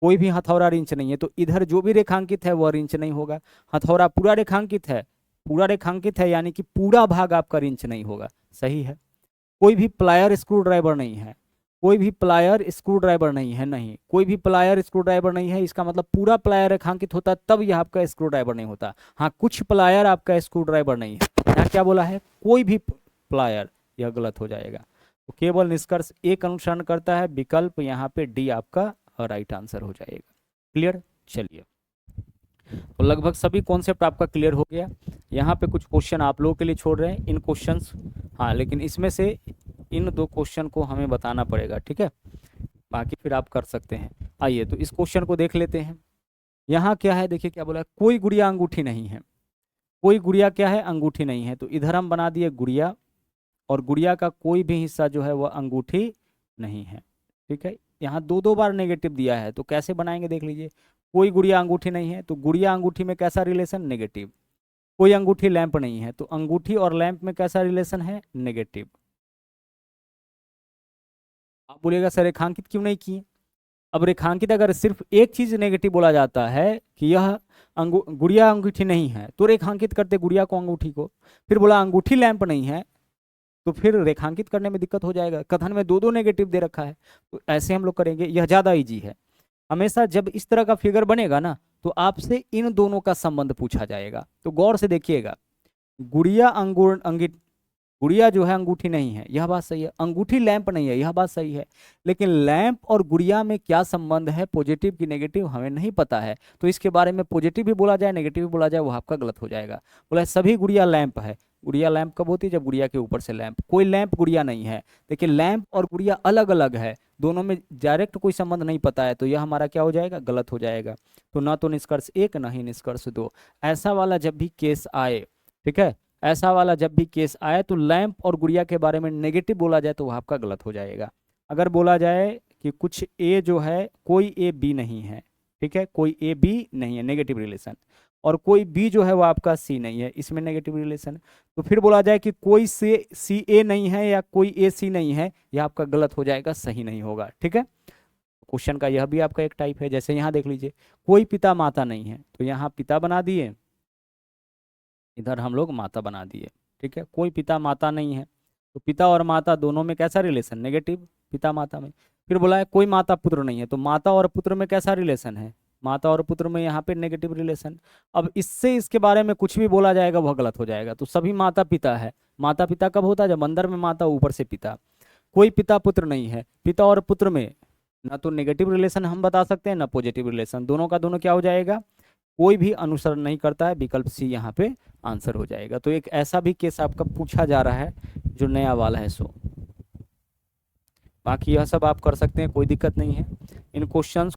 कोई भी हथौड़ा रिंच नहीं है, तो इधर जो भी रेखांकित है वह रिंच नहीं होगा। हथौड़ा पूरा रेखांकित है, पूरा रेखांकित है यानी कि पूरा भाग आपका रिंच नहीं होगा, सही है। कोई भी प्लायर स्क्रू ड्राइवर नहीं है। कोई भी प्लायर स्क्रू ड्राइवर नहीं है, नहीं कोई भी प्लायर स्क्रू ड्राइवर नहीं है, इसका मतलब पूरा प्लायर रेखांकित होता तब यह आपका स्क्रू ड्राइवर नहीं होता। हाँ कुछ प्लायर आपका स्क्रू ड्राइवर नहीं है। यहाँ क्या बोला है, कोई भी प्लायर, यह गलत हो जाएगा। तो केवल निष्कर्ष एक अनुसरण करता है, विकल्प यहाँ पे डी आपका राइट आंसर हो जाएगा। क्लियर, चलिए तो लगभग सभी कॉन्सेप्ट आपका क्लियर हो गया। यहाँ पे कुछ क्वेश्चन आप लोगों के लिए छोड़ रहे हैं, इन क्वेश्चंस, हाँ लेकिन इसमें से इन 2 क्वेश्चन को हमें बताना पड़ेगा। ठीक है, बाकी फिर आप कर सकते हैं। आइए तो इस क्वेश्चन को देख लेते हैं। यहाँ क्या है, देखिए क्या बोला है, कोई गुड़िया अंगूठी नहीं है। कोई गुड़िया क्या है, अंगूठी नहीं है, तो इधर हम बना दिए गुड़िया, और गुड़िया का कोई भी हिस्सा जो है वह अंगूठी नहीं है। ठीक है, यहाँ दो दो बार नेगेटिव दिया है, तो कैसे बनाएंगे देख लीजिए। कोई गुड़िया अंगूठी नहीं है, तो गुड़िया अंगूठी में कैसा रिलेशन, नेगेटिव। कोई अंगूठी लैंप नहीं है, तो अंगूठी और लैंप में कैसा रिलेशन है, नेगेटिव। आप बोलिएगा सर रेखांकित क्यों नहीं किए। अब रेखांकित अगर सिर्फ एक चीज नेगेटिव बोला जाता है कि यह गुड़िया अंगूठी नहीं है, तो रेखांकित करते गुड़िया को, अंगूठी को। फिर बोला अंगूठी लैंप नहीं है, तो फिर रेखांकित करने में दिक्कत हो जाएगा। कथन में दो दो नेगेटिव दे रखा है, तो ऐसे हम लोग करेंगे, यह ज्यादा इजी है। हमेशा जब इस तरह का फिगर बनेगा ना, तो आपसे इन दोनों का संबंध पूछा जाएगा। तो गौर से देखिएगा, गुड़िया गुड़िया जो है अंगूठी नहीं है, यह बात सही है। अंगूठी लैंप नहीं है, यह बात सही है। लेकिन लैंप और गुड़िया में क्या संबंध है, पॉजिटिव की नेगेटिव, हमें नहीं पता है। तो इसके बारे में पॉजिटिव भी बोला जाए, नेगेटिव भी बोला जाए, वो आपका गलत हो जाएगा। बोला सभी गुड़िया लैंप है। गुड़िया लैंप कब होती है, जब गुड़िया के ऊपर से लैंप। कोई लैंप गुड़िया नहीं है। देखिए लैंप और गुड़िया अलग अलग है, दोनों में डायरेक्ट कोई संबंध नहीं पता है, तो यह हमारा क्या हो जाएगा, गलत हो जाएगा। तो ना तो निष्कर्ष 1 ना ही निष्कर्ष 2। ऐसा वाला जब भी केस आए, ठीक है, ऐसा वाला जब भी केस आए, तो लैंप और गुड़िया के बारे में नेगेटिव बोला जाए तो वह आपका गलत हो जाएगा। अगर बोला जाए कि कुछ ए जो है, कोई ए बी नहीं है, ठीक है, कोई ए बी नहीं है, नेगेटिव रिलेशन, और कोई बी जो है वो आपका सी नहीं है, इसमें नेगेटिव रिलेशन। तो फिर बोला जाए कि कोई सी ए नहीं है या कोई ए सी नहीं है, यह आपका गलत हो जाएगा, सही नहीं होगा। ठीक है, क्वेश्चन का यह भी आपका एक टाइप है। जैसे यहाँ देख लीजिए, कोई पिता माता नहीं है, तो यहाँ पिता बना दिए, इधर हम लोग माता बना दिए। ठीक है, कोई पिता माता नहीं है, तो पिता और माता दोनों में कैसा रिलेशन, नेगेटिव, पिता माता में। फिर बोला है कोई माता पुत्र नहीं है, तो माता और पुत्र में कैसा रिलेशन है, माता और पुत्र में यहाँ पे नेगेटिव रिलेशन। अब इससे इसके बारे में कुछ भी बोला जाएगा वह गलत हो जाएगा। तो सभी माता पिता है। माता पिता कब होता है, जब अंदर में माता ऊपर से पिता। कोई पिता पुत्र नहीं है, पिता और पुत्र में ना तो नेगेटिव रिलेशन हम बता सकते हैं ना पॉजिटिव रिलेशन, दोनों का दोनों क्या हो जाएगा, कोई भी अनुसरण नहीं करता है, विकल्प सी यहाँ पे आंसर हो जाएगा। तो एक ऐसा भी केस आपका पूछा जा रहा है जो नया वाला है। सो बाकी यह सब आप कर सकते हैं, कोई दिक्कत नहीं है। इन क्वेश्चंस